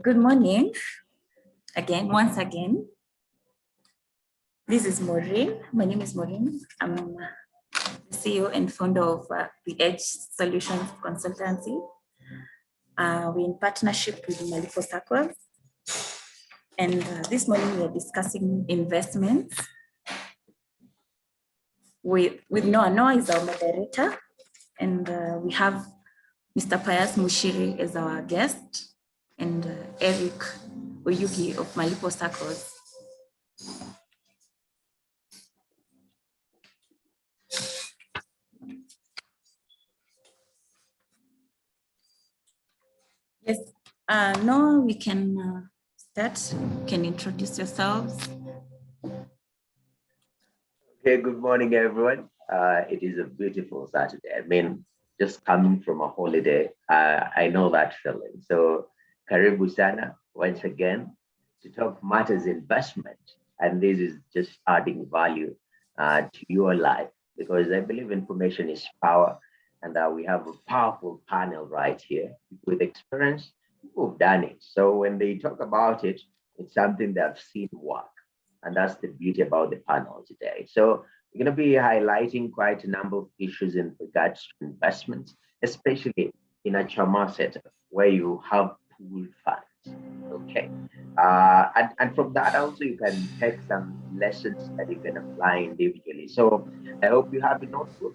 Good morning once again. This is Maureen. My name is Maureen. I'm the CEO and founder of the Edge Solutions Consultancy. We're in partnership with Malipo Circles. And this morning we are discussing investments with Noah. Noah is our moderator. And we have Mr. Pius Mushiri as our guest and Eric Oyugi of Malipo Circles. Yes, no, we can start. You can introduce yourselves. Okay, good morning, everyone. It is a beautiful Saturday. I mean, just coming from a holiday, I know that feeling. So, karibu sana once again to talk matters investment. And this is just adding value to your life because I believe information is power. And we have a powerful panel right here with experience who've done it. So when they talk about it, it's something they've seen work. And that's the beauty about the panel today. So we're going to be highlighting quite a number of issues in regards to investments, especially in a Chama setup where you have pooled funds. Okay. And from that also you can take some lessons that you can apply individually. So I hope you have a notebook.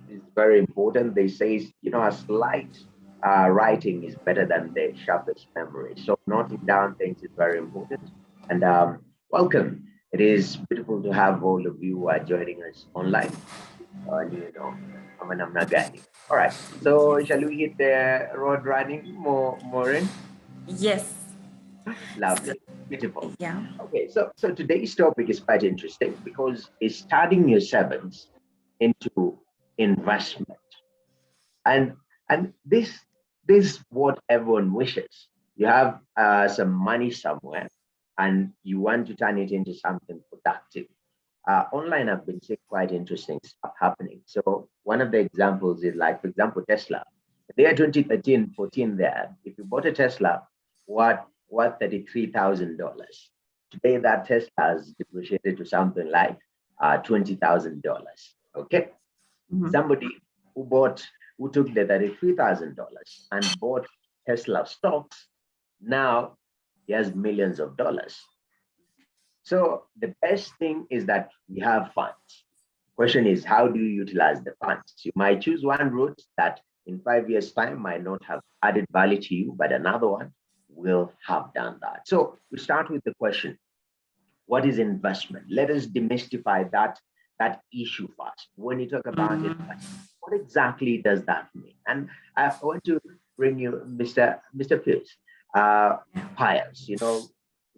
It's very important. They say, a slight writing is better than the sharpest memory. So noting down things is very important. And welcome. It is beautiful to have all of you joining us online. All right. So shall we hit the road running, Maureen? Yes. Lovely. Beautiful. Yeah. Okay. So today's topic is quite interesting because it's starting your sevens into investment. And this is what everyone wishes. You have some money somewhere and you want to turn it into something productive. Online, I've been seeing quite interesting stuff happening. So one of the examples is like, for example, Tesla. The year 2013, 14 there, if you bought a Tesla, what $33,000. Today, that Tesla has depreciated to something like $20,000. Okay. Mm-hmm. Somebody who took the $33,000 and bought Tesla stocks, now he has millions of dollars. So the best thing is that we have funds. Question is, how do you utilize the funds? You might choose one route that in 5 years' time might not have added value to you, but another one will have done that. So we start with the question, what is investment? Let us demystify that issue first. When you talk about it, what exactly does that mean? And I want to bring you Mr. Pierce. Pius,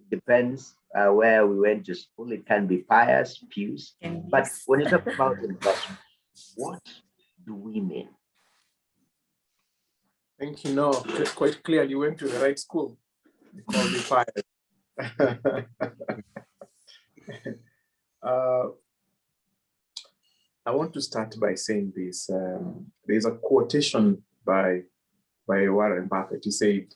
depends where we went to school. It can be Pius, Pius. But when you talk about investment, what do we mean? I think quite clearly you went to the right school. They call me Pius. I want to start by saying this. There's a quotation by Warren Buffett. He said,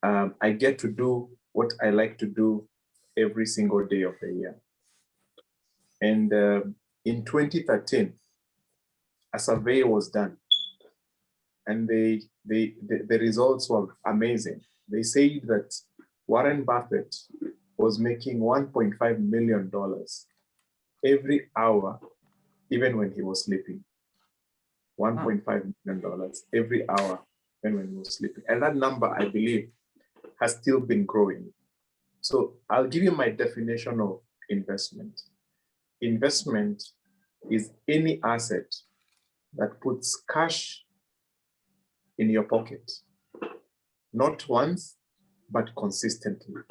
I get to do what I like to do every single day of the year. And in 2013, a survey was done. And the results were amazing. They said that Warren Buffett was making $1.5 million every hour, even when he was sleeping. $1.5 million every hour, even when he was sleeping. And that number, I believe, has still been growing. So I'll give you my definition of investment. Investment is any asset that puts cash in your pocket, not once, but consistently.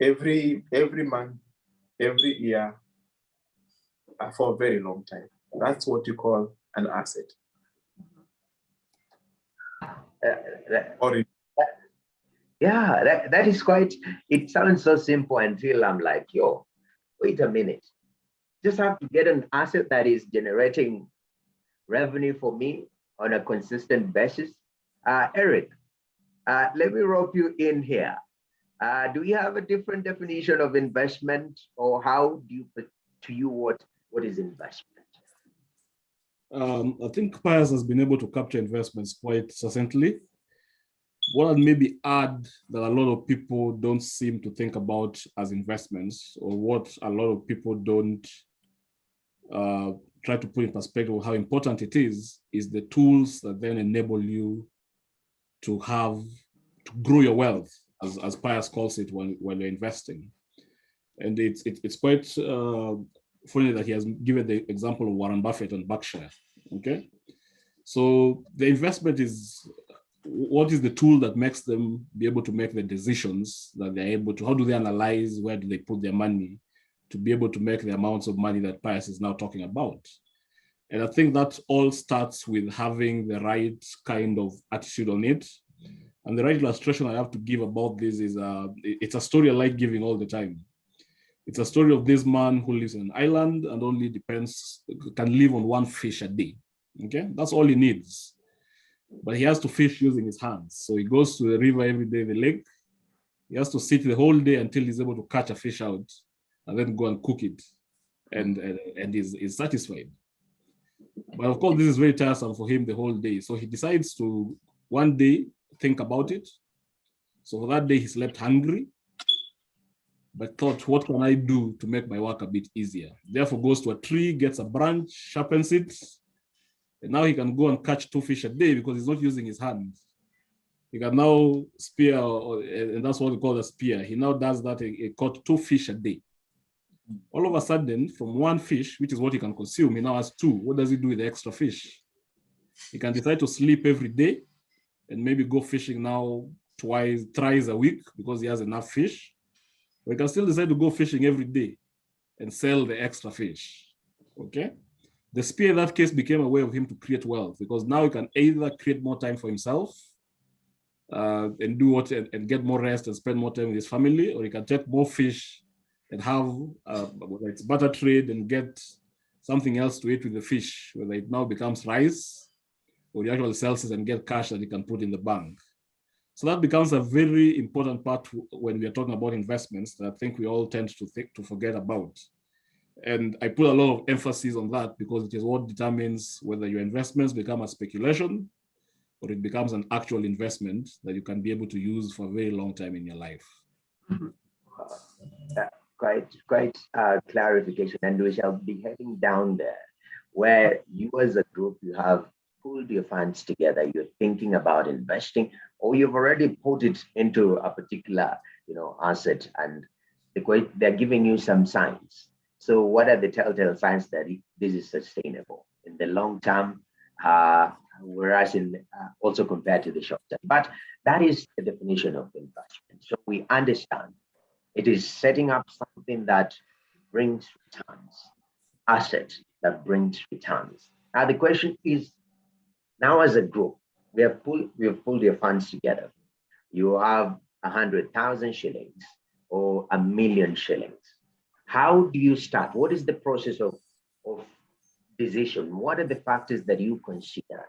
Every month, every year, for a very long time. That's what you call an asset. Yeah, that is quite, it sounds so simple until I'm like, yo, wait a minute. Just have to get an asset that is generating revenue for me on a consistent basis. Eric, Let me rope you in here. Do you have a different definition of investment, or how do you put to you what is investment? I think Pius has been able to capture investments quite succinctly. What I'd maybe add that a lot of people don't seem to think about as investments, or what a lot of people don't try to put in perspective of how important it is the tools that then enable you to grow your wealth, as Pius calls it when you're investing. And it's quite funny that he has given the example of Warren Buffett and Berkshire. Okay, so the investment is what is the tool that makes them be able to make the decisions that they're able to. How do they analyze where do they put their money to be able to make the amounts of money that Pius is now talking about? And I think that all starts with having the right kind of attitude on it. And the right illustration I have to give about this is it's a story I like giving all the time. It's a story of this man who lives in an island and only can live on one fish a day. Okay, that's all he needs. But he has to fish using his hands. So he goes to the river every day, the lake. He has to sit the whole day until he's able to catch a fish out and then go and cook it and is satisfied. But of course, this is very tiresome for him the whole day. So he decides to one day think about it. So for that day, he slept hungry, but thought, what can I do to make my work a bit easier? Therefore goes to a tree, gets a branch, sharpens it, and now he can go and catch 2 fish a day because he's not using his hands. He can now spear, and that's what we call a spear. He now does that, he caught 2 fish a day. All of a sudden, from 1 fish, which is what he can consume, he now has 2. What does he do with the extra fish? He can decide to sleep every day and maybe go fishing now thrice a week because he has enough fish. But he can still decide to go fishing every day and sell the extra fish, okay? The spear in that case became a way of him to create wealth because now he can either create more time for himself and and get more rest and spend more time with his family, or he can take more fish and have whether it's butter trade and get something else to eat with the fish, whether it now becomes rice or he actually sells it and get cash that he can put in the bank. So that becomes a very important part when we are talking about investments that I think we all tend to forget about. And I put a lot of emphasis on that because it is what determines whether your investments become a speculation or it becomes an actual investment that you can be able to use for a very long time in your life. Mm-hmm. Quite clarification, and we shall be heading down there where you as a group, you have pulled your funds together, you're thinking about investing, or you've already put it into a particular asset, and they're giving you some signs. So what are the telltale signs that this is sustainable in the long term, whereas also compared to the short term? But that is the definition of investment. So we understand it is setting up something that brings returns, asset that brings returns. Now the question is, now as a group, we have pulled your funds together. You have 100,000 shillings or 1,000,000 shillings. How do you start? What is the process of decision? What are the factors that you consider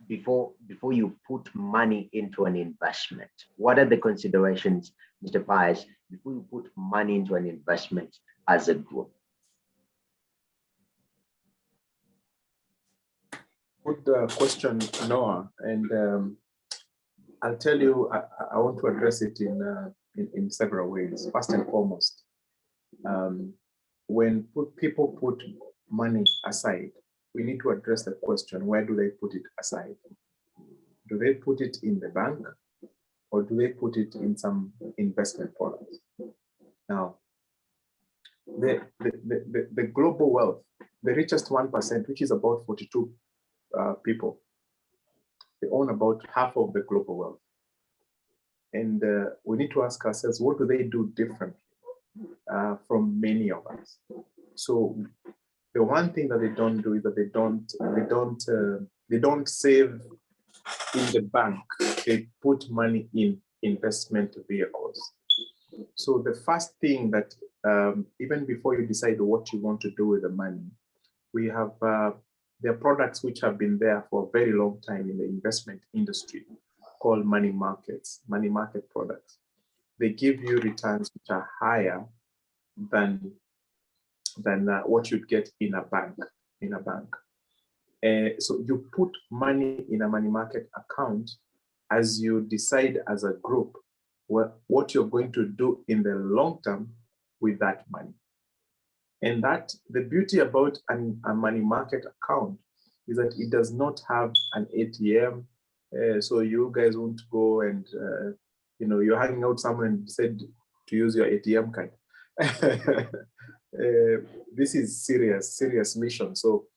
before you put money into an investment? What are the considerations, Mr. Pius, before you put money into an investment as a group? Good question, Noah, and I'll tell you, I want to address it in several ways. First and foremost, when people put money aside, we need to address the question, where do they put it aside? Do they put it in the bank, or do they put it in some investment products? Now, the global wealth, the richest 1%, which is about 42 people, they own about half of the global wealth. And we need to ask ourselves, what do they do differently from many of us? So the one thing that they don't do is that they don't save in the bank. They put money in investment vehicles. So the first thing that even before you decide what you want to do with the money, we have there are products which have been there for a very long time in the investment industry. called money markets, money market products. They give you returns which are higher than what you'd get in a bank. So you put money in a money market account as you decide as a group what you're going to do in the long term with that money. And that the beauty about a money market account is that it does not have an ATM. So you guys won't go and you're hanging out somewhere and said to use your ATM card. This is serious mission. So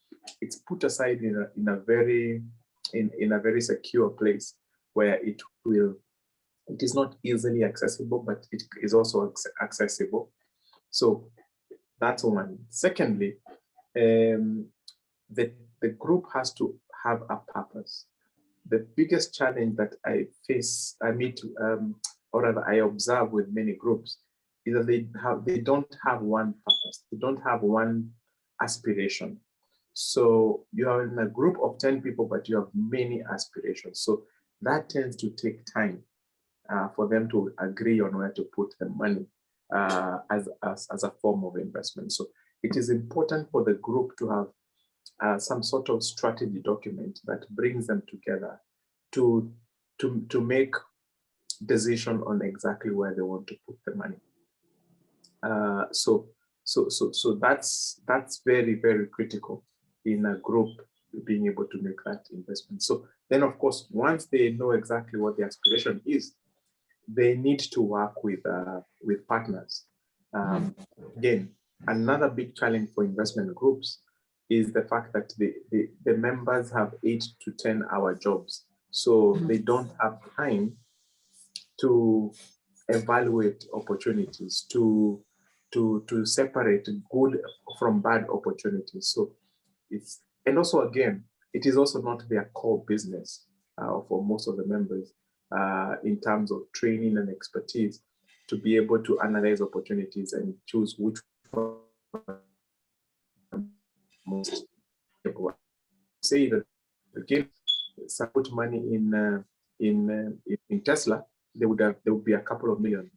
it's put aside in a very secure place where it is not easily accessible, but it is also accessible. So that's one. Secondly, the group has to have a purpose. The biggest challenge that I observe with many groups is that they don't have one purpose. They don't have one aspiration. So you are in a group of 10 people, but you have many aspirations. So that tends to take time for them to agree on where to put the money as a form of investment. So it is important for the group to have some sort of strategy document that brings them together to make decision on exactly where they want to put the money. So that's very, very critical in a group being able to make that investment. So then, of course, once they know exactly what the aspiration is, they need to work with partners. Again, another big challenge for investment groups is the fact that the members have 8 to 10 hour jobs. So they don't have time to evaluate opportunities, to separate good from bad opportunities. So and also again, it is also not their core business for most of the members in terms of training and expertise to be able to analyze opportunities and choose which one most people say that again, some put money in Tesla, there would be a couple of millions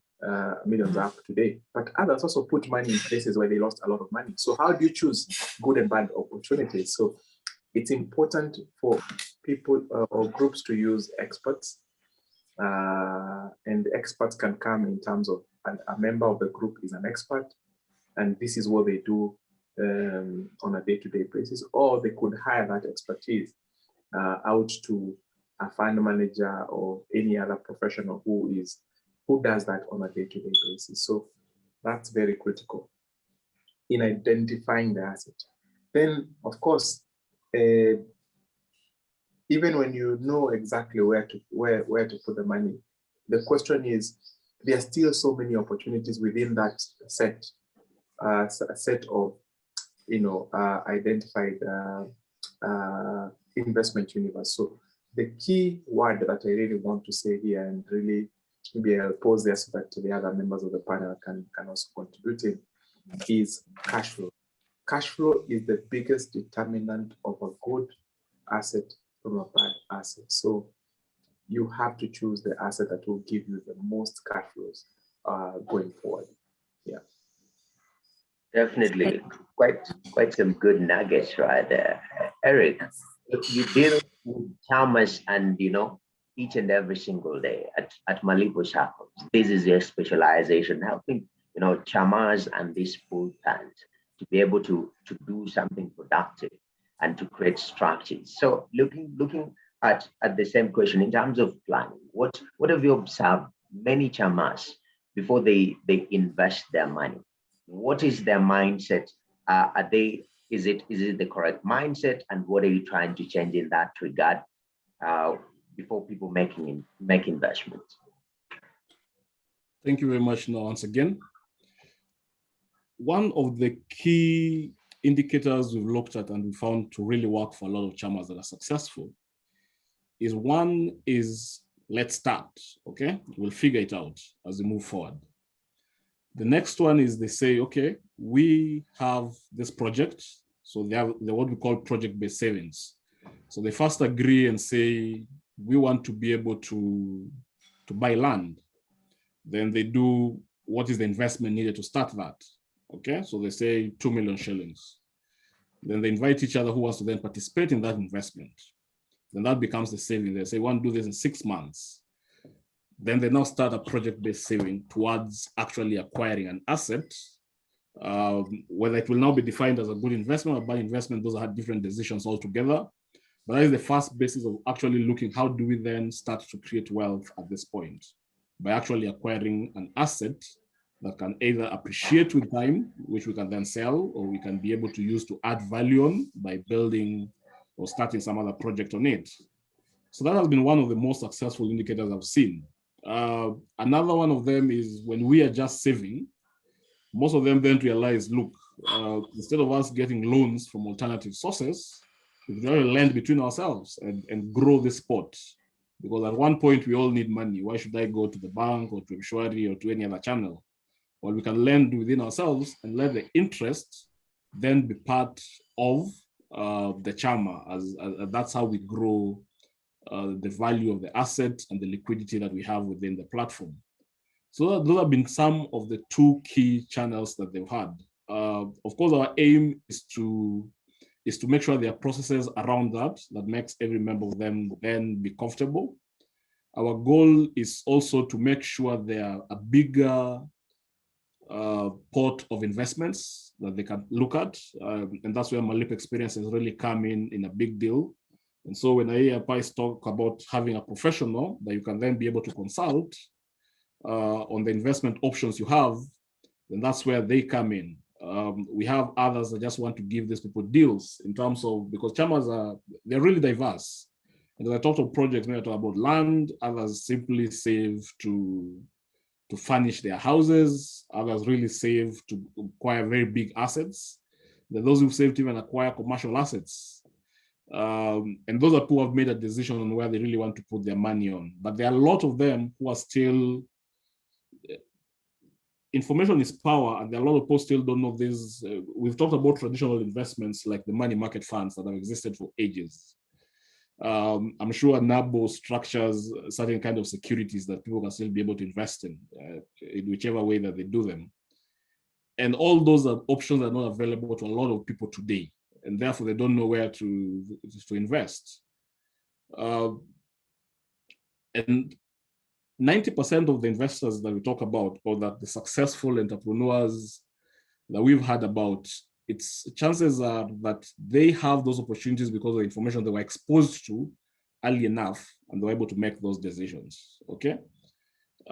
up today. But others also put money in places where they lost a lot of money. So how do you choose good and bad opportunities? So it's important for people or groups to use experts. And experts can come in terms of a member of the group is an expert, and this is what they do on a day-to-day basis, or they could hire that expertise out to a fund manager or any other professional who does that on a day-to-day basis. So that's very critical in identifying the asset. Then, of course, even when you know exactly where to put the money, the question is, there are still so many opportunities within that set of identified investment universe. So the key word that I really want to say here, and really maybe I'll pause there so that the other members of the panel can also contribute in, is cash flow. Cash flow is the biggest determinant of a good asset from a bad asset. So you have to choose the asset that will give you the most cash flows going forward. Yeah. Definitely, quite some good nuggets right there. Eric, you deal with chamas and each and every single day at Malibu Shackles. This is your specialization, helping chamas and these pool plans to be able to do something productive and to create structures. So looking at the same question in terms of planning, what have you observed many chamas before they invest their money? What is their mindset? Is it the correct mindset? And what are you trying to change in that regard before people make investments? Thank you very much. Now, once again, one of the key indicators we've looked at and we found to really work for a lot of chamas that are successful is let's start, okay? We'll figure it out as we move forward. The next one is they say, okay, we have this project. So they have what we call project-based savings. So they first agree and say, we want to be able to buy land. Then they do what is the investment needed to start that. Okay, so they say 2 million shillings. Then they invite each other who wants to then participate in that investment. Then that becomes the saving. They say, we want to do this in 6 months. Then they now start a project-based saving towards actually acquiring an asset. Whether it will now be defined as a good investment or bad investment, those are different decisions altogether. But that is the first basis of actually looking, how do we then start to create wealth at this point? By actually acquiring an asset that can either appreciate with time, which we can then sell, or we can be able to use to add value on by building or starting some other project on it. So that has been one of the most successful indicators I've seen. Another one of them is when we are just saving, most of them then realize, look, instead of us getting loans from alternative sources, we can lend between ourselves and grow this pot. Because at one point we all need money. Why should I go to the bank or to Mshwari or to any other channel? Well, we can lend within ourselves and let the interest then be part of the chama, as that's how we grow the value of the asset and the liquidity that we have within the platform. So those have been some of the 2 key channels that they've had. Of course, our aim is to make sure there are processes around that makes every member of them then be comfortable. Our goal is also to make sure there are a bigger pot of investments that they can look at. And that's where Malipo Experience has really come in a big deal. And so when I hear Pies talk about having a professional that you can then be able to consult on the investment options you have, then that's where they come in. We have others that just want to give these people deals in terms of, because chamas they're really diverse. And as I talk of projects, maybe I talk about land, others simply save to furnish their houses, others really save to acquire very big assets. There are those who save to even acquire commercial assets. And those are people who have made a decision on where they really want to put their money on. But there are a lot of them who are still, information is power, and there are a lot of people still don't know this. We've talked about traditional investments like the money market funds that have existed for ages. I'm sure NABO structures certain kind of securities that people can still be able to invest in whichever way that they do them. And all those options are not available to a lot of people today, and therefore they don't know where to invest. And 90% of the investors that we talk about, or that the successful entrepreneurs that we've heard about, its chances are that they have those opportunities because of the information they were exposed to early enough, and they were able to make those decisions, okay?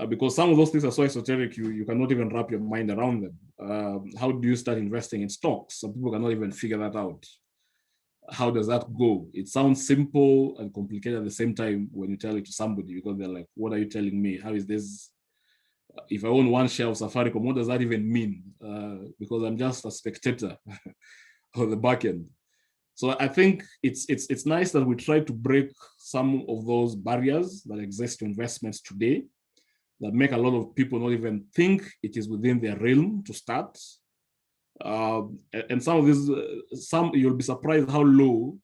Because some of those things are so esoteric, you cannot even wrap your mind around them. How do you start investing in stocks? Some people cannot even figure that out. How does that go? It sounds simple and complicated at the same time when you tell it to somebody, because they're like, what are you telling me? How is this? If I own one share of Safaricom, what does that even mean? Because I'm just a spectator on the back end. So I think it's nice that we try to break some of those barriers that exist to investments today, that make a lot of people not even think it is within their realm to start. And some of these, you'll be surprised how low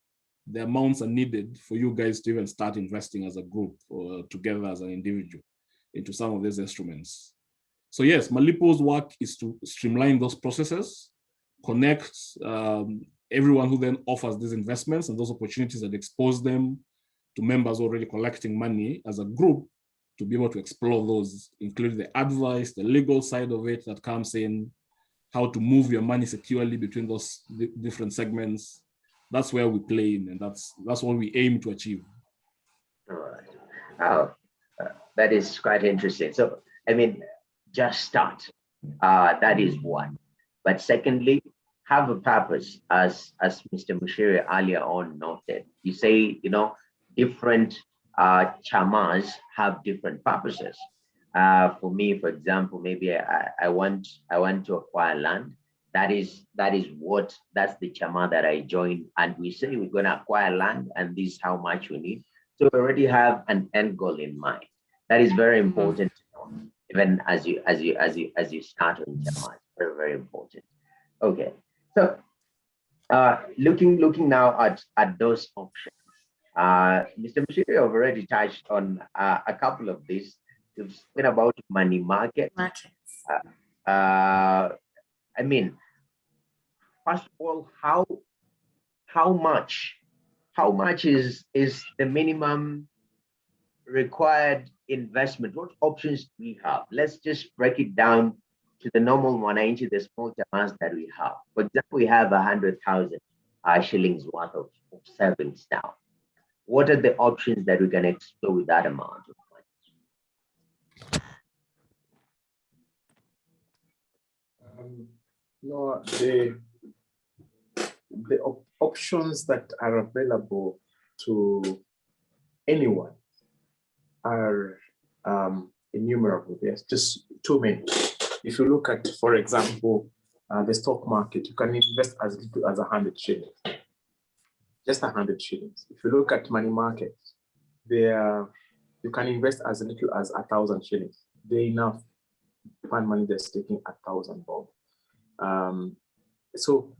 the amounts are needed for you guys to even start investing as a group or together as an individual into some of these instruments. So yes, Malipo's work is to streamline those processes, connect everyone who then offers these investments and those opportunities, and expose them to members already collecting money as a group to be able to explore those, including the advice, the legal side of it that comes in, how to move your money securely between those different segments. That's where we play in, and that's what we aim to achieve. All right. Oh, that is quite interesting. So, I mean, just start. That is one. But secondly, have a purpose, as Mr. Mushiri earlier on noted. You say, different chamas have different purposes. For me, for example, maybe I want to acquire land. That's the chama that I joined, and we say we're going to acquire land, and this is how much we need. So we already have an end goal in mind. That is very important, even as you start on chama. It's very, very important. Okay, so looking now at those options, Mr. Mshiri have already touched on a couple of these. We've spoken about money market. Markets. I mean, first of all, how much is the minimum required investment? What options do we have? Let's just break it down to the normal one into the small amounts that we have. For example, we have 100,000 shillings worth of savings now. What are the options that we can explore with that amount of money? No, the options that are available to anyone are innumerable. There's just too many. If you look at, for example, the stock market, you can invest as little as 100 shillings, just 100 shillings. If you look at money markets, you can invest as little as 1,000 shillings. They're enough. Fund money that's taking 1,000 bob. So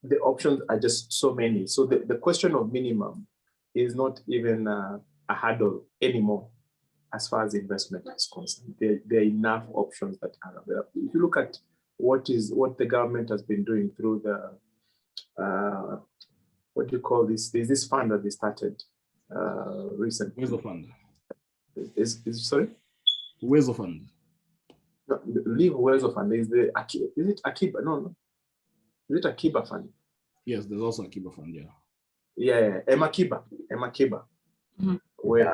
the options are just so many. So the question of minimum is not even a hurdle anymore as far as investment is concerned. There are enough options that are available. If you look at what the government has been doing through the what do you call this? There's this fund that they started recently. Where's the fund? Sorry? Where's the fund? No, leave Wezo Fund. Is it Akiba? No. Is it Akiba Fund? Yes, there's also Akiba Fund, yeah. Yeah, Emakiba, Mm-hmm.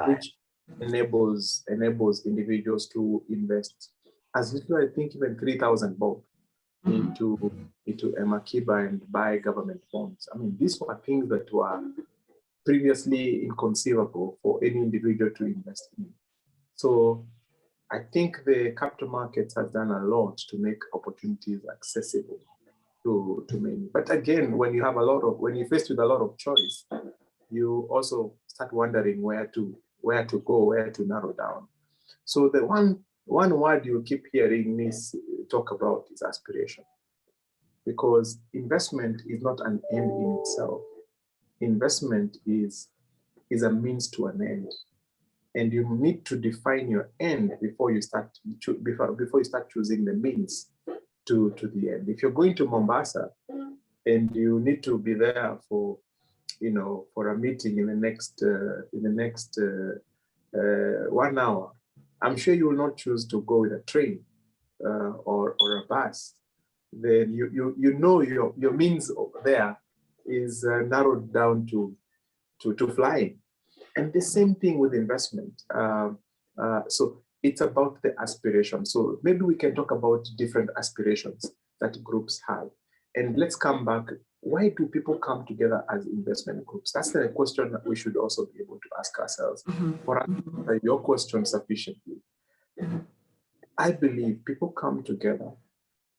which enables individuals to invest as little, I think, even 3,000 bob into Emakiba and buy government bonds. I mean, these were things that were previously inconceivable for any individual to invest in. So I think the capital markets has done a lot to make opportunities accessible to many. But again, when you're faced with a lot of choice, you also start wondering where to go, where to narrow down. So the one word you keep hearing me talk about is aspiration, because investment is not an end in itself. Investment is a means to an end. And you need to define your end before you start choosing the means to the end. If you're going to Mombasa and you need to be there for a meeting in the next 1 hour, I'm sure you will not choose to go with a train or a bus. Then your means there is narrowed down to flying. And the same thing with investment. So it's about the aspiration. So maybe we can talk about different aspirations that groups have. And let's come back. Why do people come together as investment groups? That's the question that we should also be able to ask ourselves. For answer your question sufficiently, I believe people come together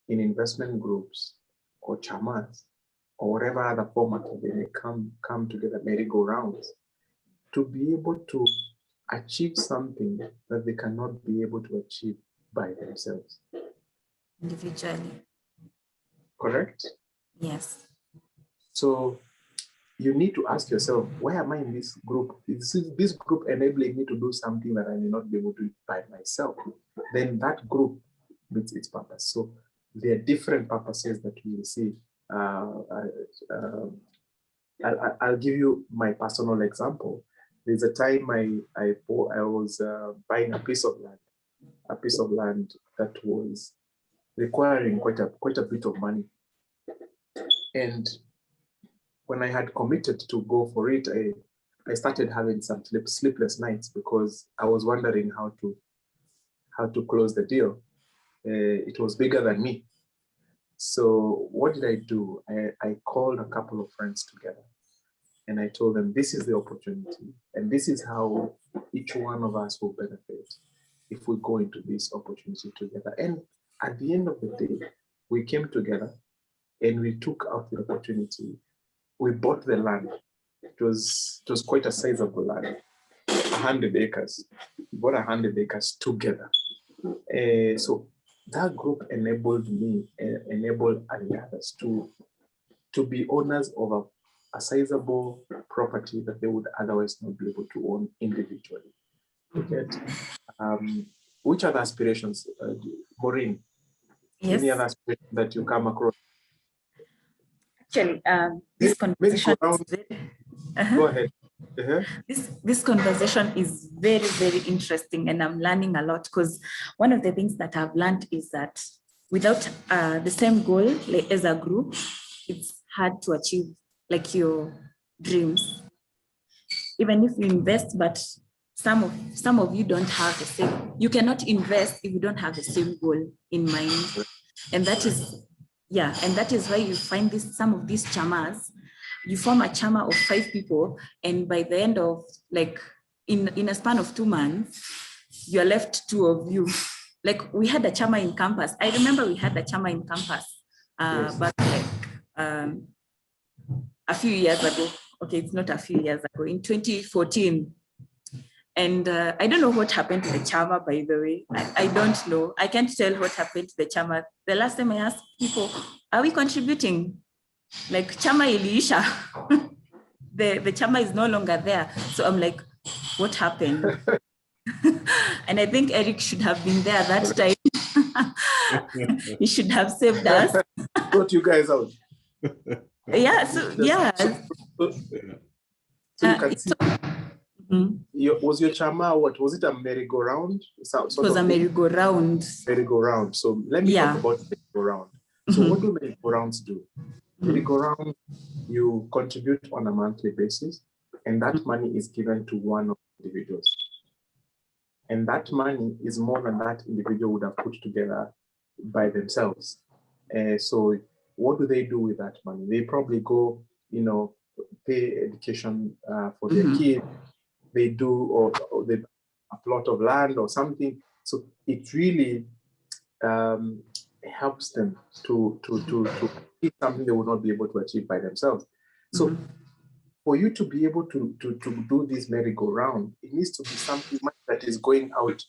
in investment groups or chamas or whatever other format they may come together, merry-go-rounds, to be able to achieve something that they cannot be able to achieve by themselves. Individually. Correct? Yes. So you need to ask yourself, why am I in this group? Is this group enabling me to do something that I may not be able to do by myself? Then that group meets its purpose. So there are different purposes that we will see. I'll give you my personal example. There's a time I was buying a piece of land that was requiring quite a bit of money. And when I had committed to go for it, I started having some sleepless nights because I was wondering how to close the deal. It was bigger than me. So what did I do? I called a couple of friends together. And I told them, this is the opportunity. And this is how each one of us will benefit if we go into this opportunity together. And at the end of the day, we came together and we took out the opportunity. We bought the land. It was quite a sizable land, 100 acres. We bought 100 acres together. So that group enabled me, enabled the others to be owners of a sizable property that they would otherwise not be able to own individually. Which other aspirations, Maureen? Yes. Any other aspirations that you come across? Actually, this conversation is very, Go ahead. This conversation is very, very interesting, and I'm learning a lot, because one of the things that I've learned is that without the same goal, like, as a group, it's hard to achieve like your dreams. Even if you invest, but some of you don't have the same. You cannot invest if you don't have the same goal in mind, and that is why you find some of these chamas. You form a chama of 5 people, and by the end of like in a span of 2 months, you're left 2 of you. Like we had a chama in campus. I remember we had a chama in campus back like a few years ago. Okay, it's not a few years ago, in 2014. And I don't know what happened to the chama, by the way. I don't know. I can't tell what happened to the chama. The last time I asked people, are we contributing? Like chama iliisha. the chama is no longer there. So I'm like, what happened? And I think Eric should have been there that time. He should have saved us. Brought you guys out. Yeah, so yeah. So you can see. Was your chama, what was it, a merry-go-round? It was a merry-go-round. Merry-go-round. So let me talk about merry-go-round. So what do merry-go-rounds do? Merry-go-round, you contribute on a monthly basis, and that money is given to one of the individuals. And that money is more than that individual would have put together by themselves. So what do they do with that money? They probably go, pay education for their kids. They do, or they a plot of land or something. So it really helps them to achieve something they would not be able to achieve by themselves. So for you to be able to do this merry-go-round, it needs to be something that is going out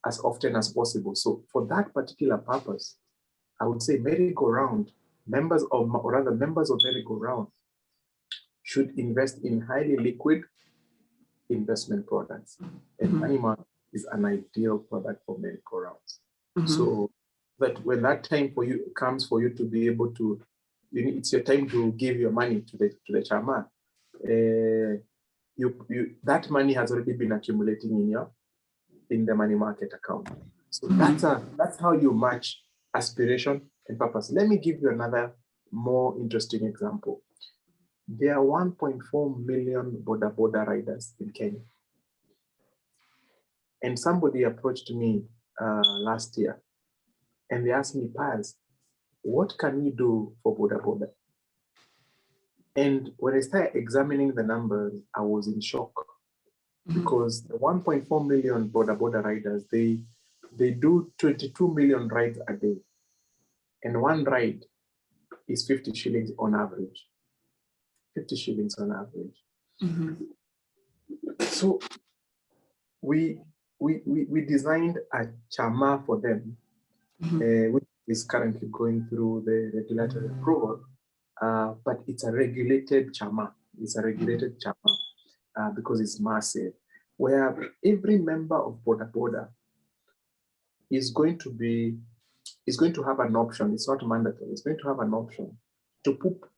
as often as possible. So for that particular purpose, I would say merry-go-round, members of merry-go-round should invest in highly liquid investment products. And money market is an ideal product for merry-go-rounds. So that when that time for you comes for you to be able to, it's your time to give your money to the chama. That money has already been accumulating in the money market account. So that's how you match aspiration and purpose. Let me give you another more interesting example. There are 1.4 million boda boda riders in Kenya. And somebody approached me last year and they asked me, Paz, what can we do for boda boda? And when I started examining the numbers, I was in shock because the 1.4 million boda boda riders, they do 22 million rides a day. And one ride is 50 shillings on average. 50 shillings on average. So we designed a chama for them, which is currently going through the regulatory approval, but it's a regulated chama. It's a regulated chama because it's massive, where every member of boda boda is going to have an option. It's not mandatory. It's going to have an option to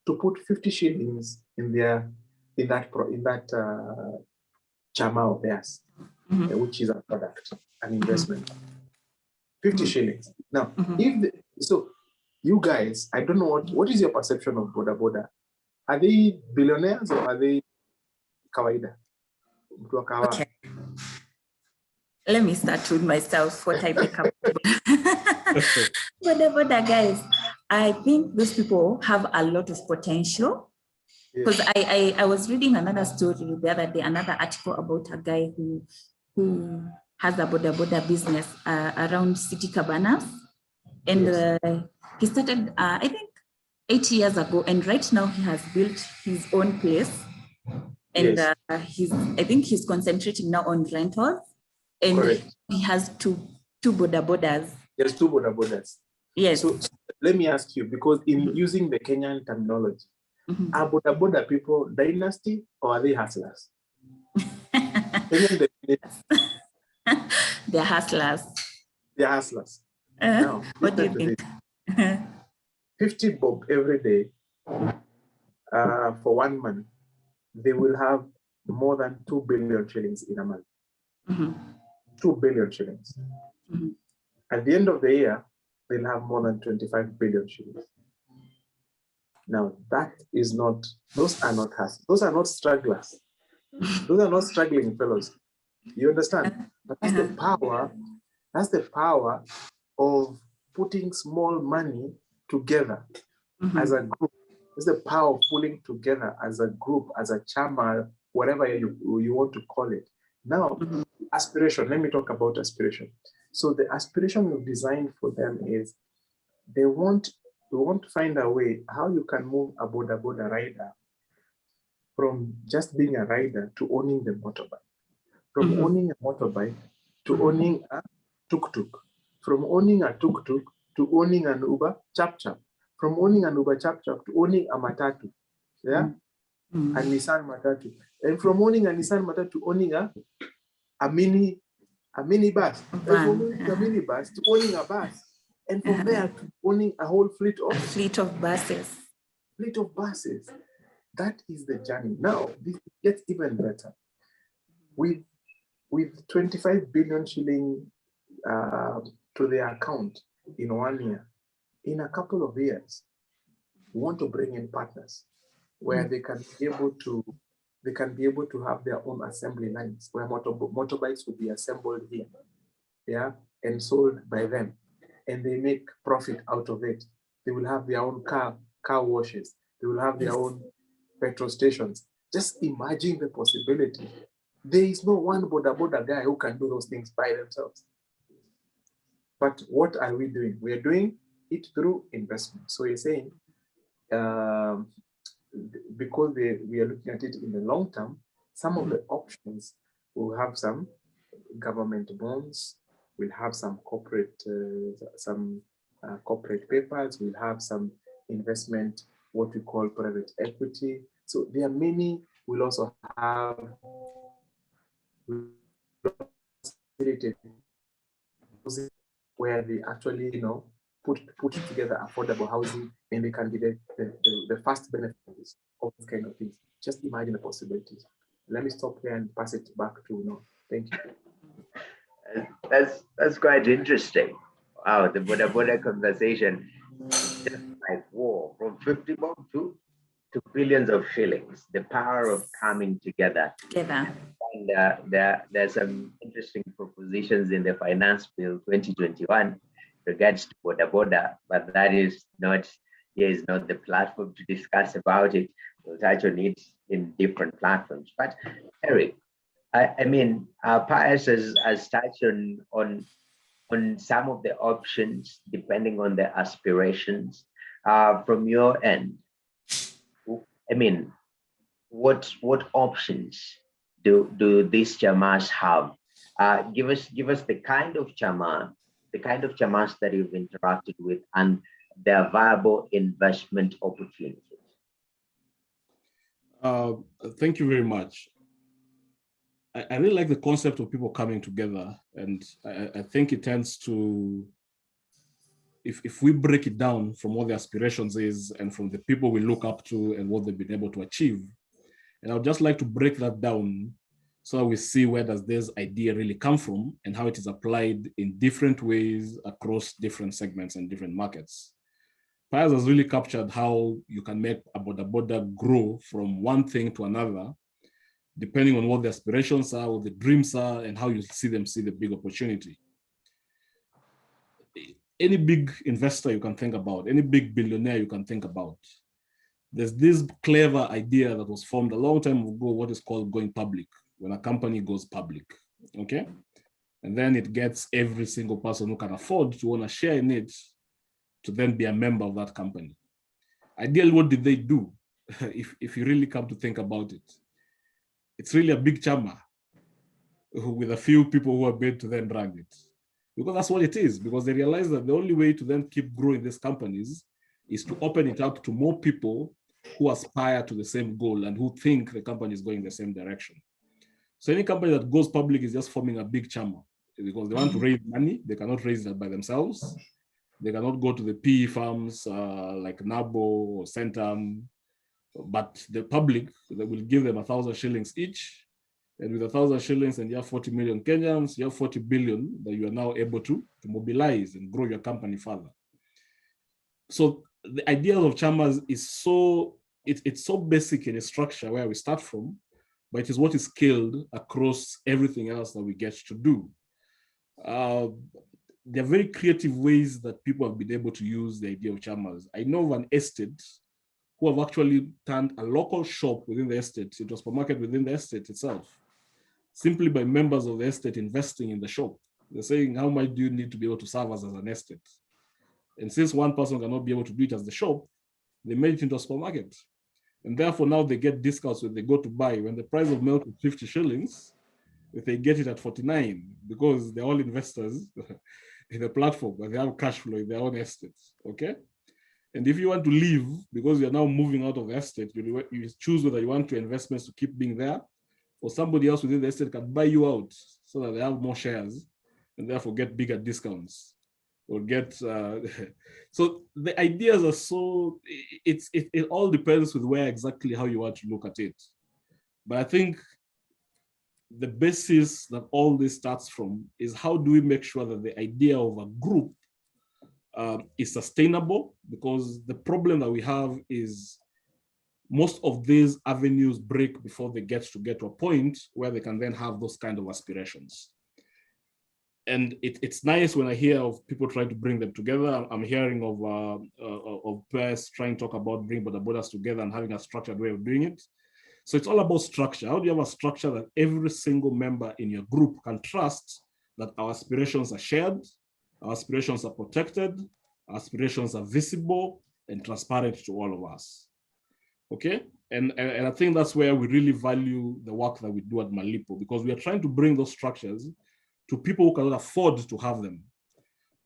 put 50 shillings in that chama of theirs, which is a product, an investment. 50 shillings. Now, so you guys, I don't know what is your perception of boda boda? Are they billionaires or are they kawaida? Okay. Let me start with myself, what I make up. Boda boda guys, I think those people have a lot of potential. Because I was reading another story the other day, another article about a guy who has a boda boda business around City Cabanas. And he started, I think, 8 years ago. And right now he has built his own place. And I think he's concentrating now on rentals. And he has two boda bodas. There's 2 boda bodas. Yes. So let me ask you, because in using the Kenyan terminology, Mhm. Are Boda Boda people dynasty or are they hustlers? Even They're hustlers. they're hustlers. Now, What do you listen to think? this. 50 bob every day for 1 month, they will have more than 2 billion shillings in a month. Mhm. 2 billion shillings. Mhm. At the end of the year, they'll have more than 25 billion shillings. Now, that is not, those are not hustlers. Those are not strugglers. Those are not struggling fellows. You understand? But that's the power. That's the power of putting small money together as a group. It's the power of pulling together as a group, as a chama, whatever you want to call it. Now, aspiration. Let me talk about aspiration. So the aspiration we've designed for them is we want to find a way how you can move a Boda Boda rider from just being a rider to owning the motorbike, from owning a motorbike to owning a tuk-tuk, from owning a tuk-tuk to owning an Uber chap-chap, from owning an Uber chap-chap to owning a matatu, yeah, a Nissan matatu, and from owning a Nissan matatu to owning a mini bus, and from owning a mini bus to owning a bus, and from there to owning a whole fleet of buses. Fleet of buses. That is the journey. Now, this gets even better. With 25 billion shilling to their account in 1 year, in a couple of years, we want to bring in partners where they can be able to have their own assembly lines where motorbikes will be assembled here, yeah, and sold by them, and they make profit out of it. They will have their own car washes. They will have their own petrol stations. Just imagine the possibility. There is no one Boda Boda guy who can do those things by themselves. But what are we doing? We are doing it through investment. So you're saying, because we are looking at it in the long term, some of the options will have some government bonds, we'll have some corporate papers, we'll have some investment, what we call private equity. So there are many. We'll also have where they actually, put together affordable housing, and they can be the first benefits of these kind of things. Just imagine the possibilities. Let me stop here and pass it back to Noah. Thank you. That's quite interesting. Wow, the Boda Boda conversation, just like war, from 50 bob to billions of shillings, the power of coming together. And there's some interesting propositions in the Finance Bill 2021 regards to Boda Boda, but that is not the platform to discuss about it. We'll touch on it in different platforms. But Eric, I mean, Pius has touched on some of the options depending on the aspirations. From your end, I mean, what options do these chamas have? Give us the kind of chamas that you've interacted with and their viable investment opportunities. Thank you very much. I really like the concept of people coming together, and I think it tends to, if we break it down from what the aspirations is and from the people we look up to and what they've been able to achieve, and I would just like to break that down so we see where does this idea really come from and how it is applied in different ways across different segments and different markets. Pius has really captured how you can make a Boda Boda grow from one thing to another, depending on what the aspirations are, what the dreams are, and how you see the big opportunity. Any big investor you can think about, any big billionaire you can think about, there's this clever idea that was formed a long time ago, what is called going public, when a company goes public, okay? And then it gets every single person who can afford to own a share in it to then be a member of that company. Ideally, what did they do? if you really come to think about it, it's really a big chama with a few people who are paid to then run it. Because that's what it is, because they realize that the only way to then keep growing these companies is to open it up to more people who aspire to the same goal and who think the company is going the same direction. So any company that goes public is just forming a big chama because they want to raise money. They cannot raise that by themselves. They cannot go to the PE firms like NABO or Centum, but the public, they will give them 1,000 shillings each. And with 1,000 shillings and you have 40 million Kenyans, you have 40 billion that you are now able to mobilize and grow your company further. So the idea of chamas is it's so basic in a structure where we start from, but it is what is scaled across everything else that we get to do. There are very creative ways that people have been able to use the idea of chamas. I know of an estate who have actually turned a local shop within the estate into a supermarket within the estate itself, simply by members of the estate investing in the shop. They're saying, how much do you need to be able to serve us as an estate? And since one person cannot be able to do it as the shop, they made it into a supermarket. And therefore now they get discounts when they go to buy. When the price of milk is 50 shillings, if they get it at 49, because they're all investors in the platform, but they have cash flow in their own estates, okay? And if you want to leave, because you're now moving out of the estate, you choose whether you want your investments to keep being there, or somebody else within the estate can buy you out so that they have more shares and therefore get bigger discounts or get, so the ideas are so, it all depends with where exactly how you want to look at it. But I think the basis that all this starts from is how do we make sure that the idea of a group is sustainable, because the problem that we have is most of these avenues break before they get to a point where they can then have those kind of aspirations. And it's nice when I hear of people trying to bring them together. I'm hearing of press trying to talk about bringing bodabodas together and having a structured way of doing it. So it's all about structure. How do you have a structure that every single member in your group can trust that our aspirations are shared, our aspirations are protected, our aspirations are visible and transparent to all of us? Okay, and I think that's where we really value the work that we do at Malipo, because we are trying to bring those structures to people who cannot afford to have them.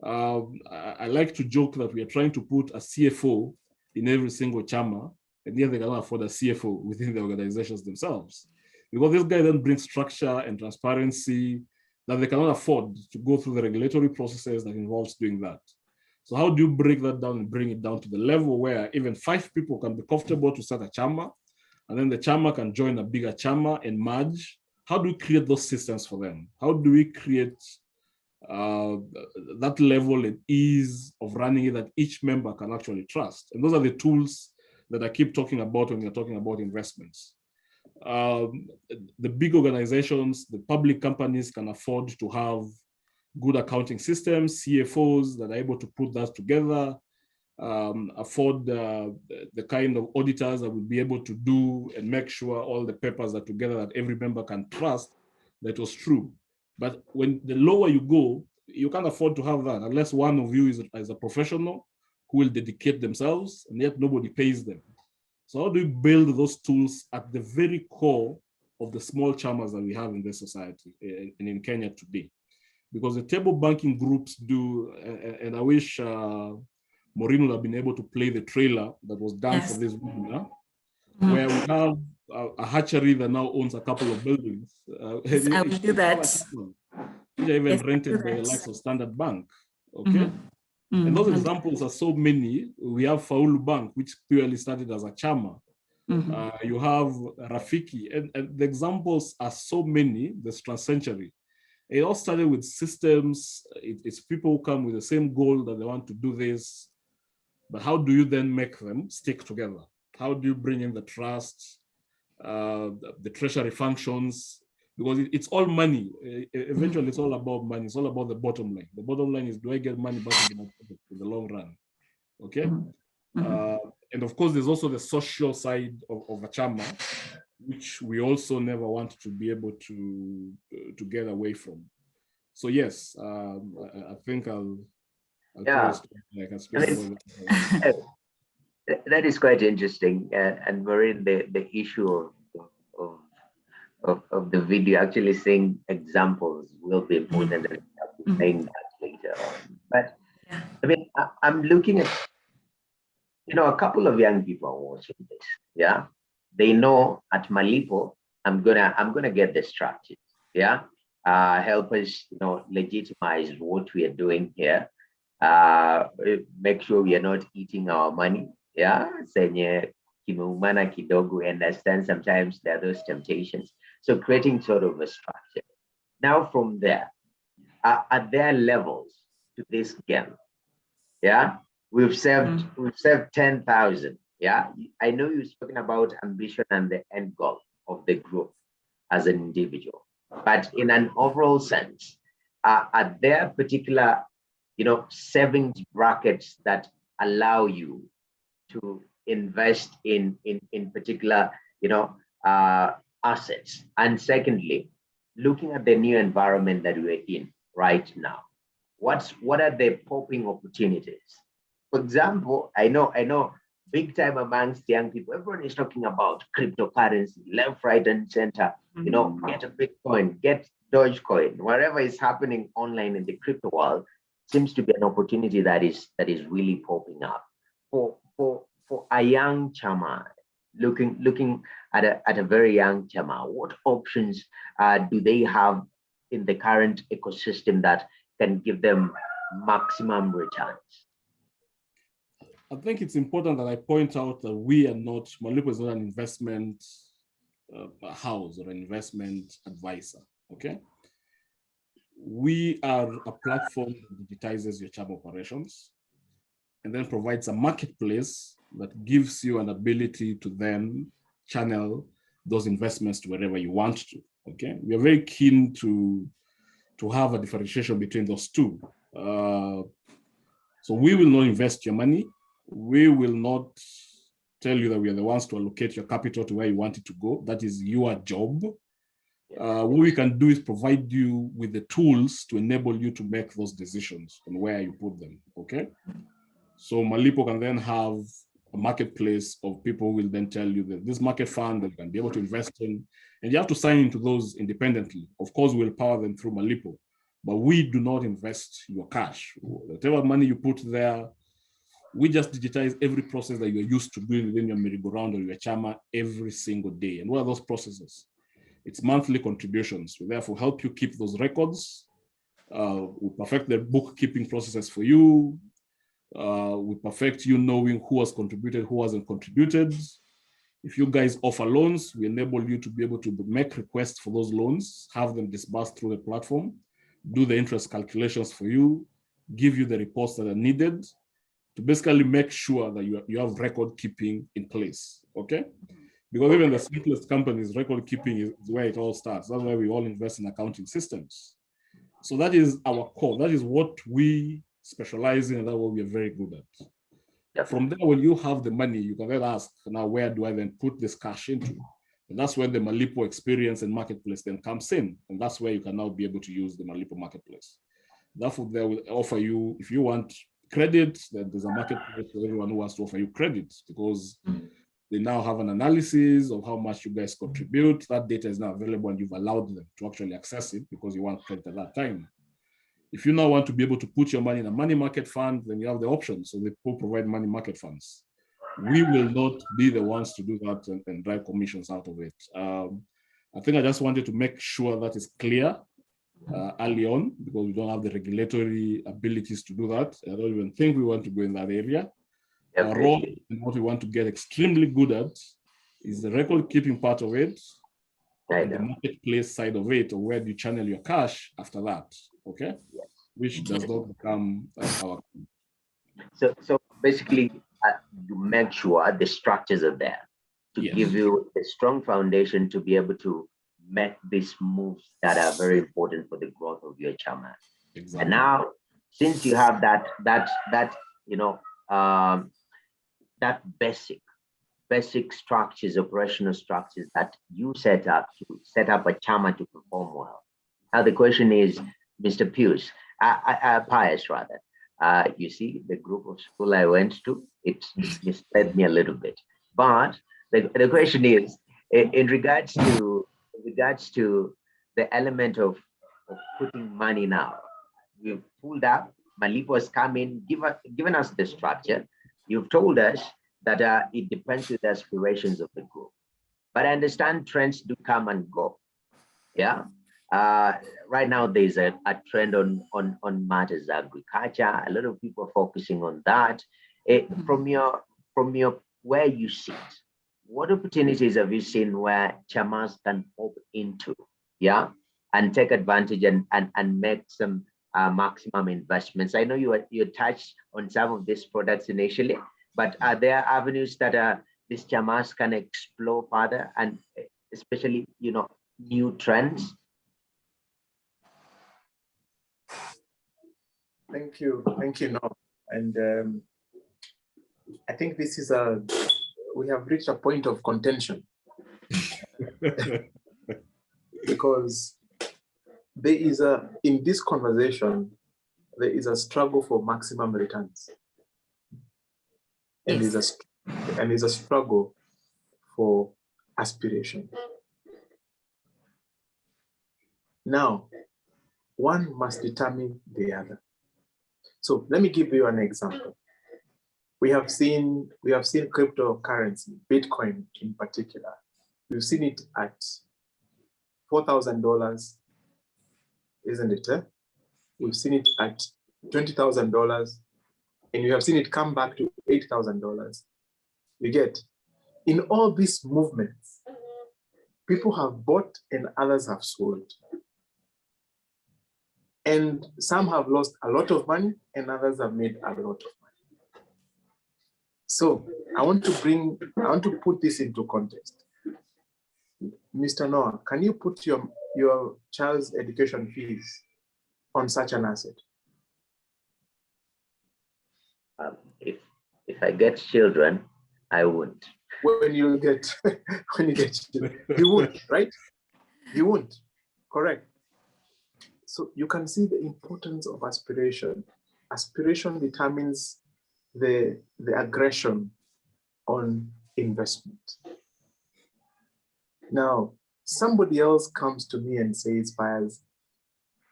I like to joke that we are trying to put a CFO in every single chama, and yet they cannot afford a CFO within the organizations themselves. Because this guy then brings structure and transparency that they cannot afford to go through the regulatory processes that involves doing that. So how do you break that down and bring it down to the level where even 5 people can be comfortable to start a chama, and then the chama can join a bigger chama and merge? How do we create those systems for them? How do we create that level and ease of running it that each member can actually trust? And those are the tools that I keep talking about when we're talking about investments. The big organizations, the public companies can afford to have good accounting systems, CFOs that are able to put that together, afford the kind of auditors that will be able to do and make sure all the papers are together that every member can trust that was true. But when the lower you go, you can't afford to have that unless one of you is a professional who will dedicate themselves, and yet nobody pays them. So how do we build those tools at the very core of the small chamas that we have in this society and in Kenya today? Because the table banking groups do, and I wish Maureen would have been able to play the trailer that was done for this webinar, where we have a hatchery that now owns a couple of buildings. Yes, I will do that. Even rented by the likes of Standard Bank, okay? And those examples are so many. We have Faulu Bank, which purely started as a chama. You have Rafiki, and the examples are so many, this trans-century. It all started with systems. It's people who come with the same goal that they want to do this, but how do you then make them stick together? How do you bring in the trust, the treasury functions? Because it's all money. Eventually, it's all about money. It's all about the bottom line. The bottom line is, do I get money back in the long run? Okay. And of course, there's also the social side of a chama, which we also never want to be able to get away from. So yes, I think I'll yeah. That is quite interesting. And Maureen, the issue of the video, actually seeing examples will be important, and I'll be saying that later on. But I mean, I'm looking at a couple of young people are watching this. Yeah, they know at Malipo, I'm gonna get the structures. Yeah, help us, legitimize what we are doing here. Make sure we are not eating our money. Yeah, senye kimeumana kidogo, understand sometimes there are those temptations. So creating sort of a structure. Now from there, are there levels to this game? Yeah, we've saved 10,000. Yeah, I know you've spoken about ambition and the end goal of the group as an individual, but in an overall sense, are there particular, savings brackets that allow you to invest in particular, assets? And secondly, looking at the new environment that we're in right now, what are the popping opportunities? For example, I know big time amongst young people, everyone is talking about cryptocurrency, left, right, and center. Get a Bitcoin, get Dogecoin, whatever is happening online in the crypto world seems to be an opportunity that is really popping up for a young chama looking at a very young chama. What options do they have in the current ecosystem that can give them maximum returns? I think it's important that I point out that we are not, Malipo is not an investment house or an investment advisor, okay? We are a platform that digitizes your chama operations and then provides a marketplace that gives you an ability to then channel those investments to wherever you want to, okay? We are very keen to have a differentiation between those two. So we will not invest your money. We will not tell you that we are the ones to allocate your capital to where you want it to go. That is your job. What we can do is provide you with the tools to enable you to make those decisions on where you put them, okay? So Malipo can then have a marketplace of people who will then tell you that this market fund that you can be able to invest in, and you have to sign into those independently. Of course, we'll power them through Malipo, but we do not invest your cash. Whatever money you put there, we just digitize every process that you're used to doing within your merry-go-round or your chama every single day. And what are those processes? It's monthly contributions. We therefore help you keep those records. We perfect the bookkeeping processes for you. We perfect you knowing who has contributed, who hasn't contributed. If you guys offer loans, we enable you to be able to make requests for those loans, have them disbursed through the platform, do the interest calculations for you, give you the reports that are needed to basically make sure that you have record keeping in place, okay? Because even the simplest companies, record keeping is where it all starts. That's why we all invest in accounting systems. So that is our core. That is what we specialize in, and that's what we are very good at. Yep. From there, when you have the money, you can then ask, now where do I then put this cash into? And that's when the Malipo experience and marketplace then comes in. And that's where you can now be able to use the Malipo marketplace. Therefore, they will offer you, if you want credit, then there's a marketplace for everyone who wants to offer you credit, because they now have an analysis of how much you guys contribute. That data is now available and you've allowed them to actually access it because you want credit at that time. If you now want to be able to put your money in a money market fund, then you have the option. So they will provide money market funds. We will not be the ones to do that and drive commissions out of it. I think I just wanted to make sure that is clear early on, because we don't have the regulatory abilities to do that. I don't even think we want to go in that area. Our role and what we want to get extremely good at is the record keeping part of it, and the marketplace side of it, or where do you channel your cash after that, okay? Which does not become our. So basically, you make sure the structures are there to give you a strong foundation to be able to make these moves that are very important for the growth of your chama. Exactly. And now, since you have that basic structures, operational structures that you set up to set up a chama to perform well. Now the question is, Mr. Pius, Pius rather, you see the group of school I went to, it misled me a little bit. But the question is, in regards to the element of putting money now, we've pulled up, Malipo has come in, given us the structure. You've told us that it depends on the aspirations of the group. But I understand trends do come and go. Yeah. Right now there's a trend on matters agriculture. A lot of people are focusing on that. From your where you sit, what opportunities have you seen where chamas can pop into, yeah, and take advantage and make some maximum investments? I know you touched on some of these products initially, but are there avenues that these chamas can explore further, and especially, new trends? Thank you, Noah. And I think this is we have reached a point of contention because there is in this conversation, there is a struggle for maximum returns. And Yes. there's a struggle for aspiration. Now, one must determine the other. So let me give you an example. We have seen cryptocurrency, Bitcoin in particular. We've seen it at $4,000, isn't it? We've seen it at $20,000, and we have seen it come back to $8,000. You get, in all these movements, people have bought and others have sold. And some have lost a lot of money and others have made a lot of money. So I want to put this into context. Mr. Noah, can you put your child's education fees on such an asset? If I get children, I won't. When you get children, you won't, right? You won't, correct. So you can see the importance of aspiration. Aspiration determines the aggression on investment. Now, somebody else comes to me and says, Piers,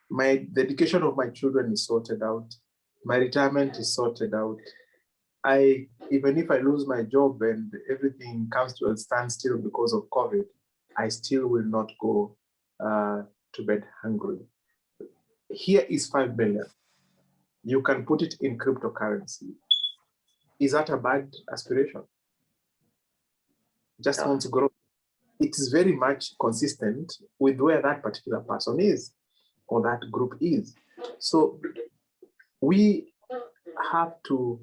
the education of my children is sorted out. My retirement is sorted out. Even if I lose my job and everything comes to a standstill because of COVID, I still will not go to bed hungry. Here is 5 billion. You can put it in cryptocurrency. Is that a bad aspiration? Just want to grow. It is very much consistent with where that particular person is or that group is. So we have to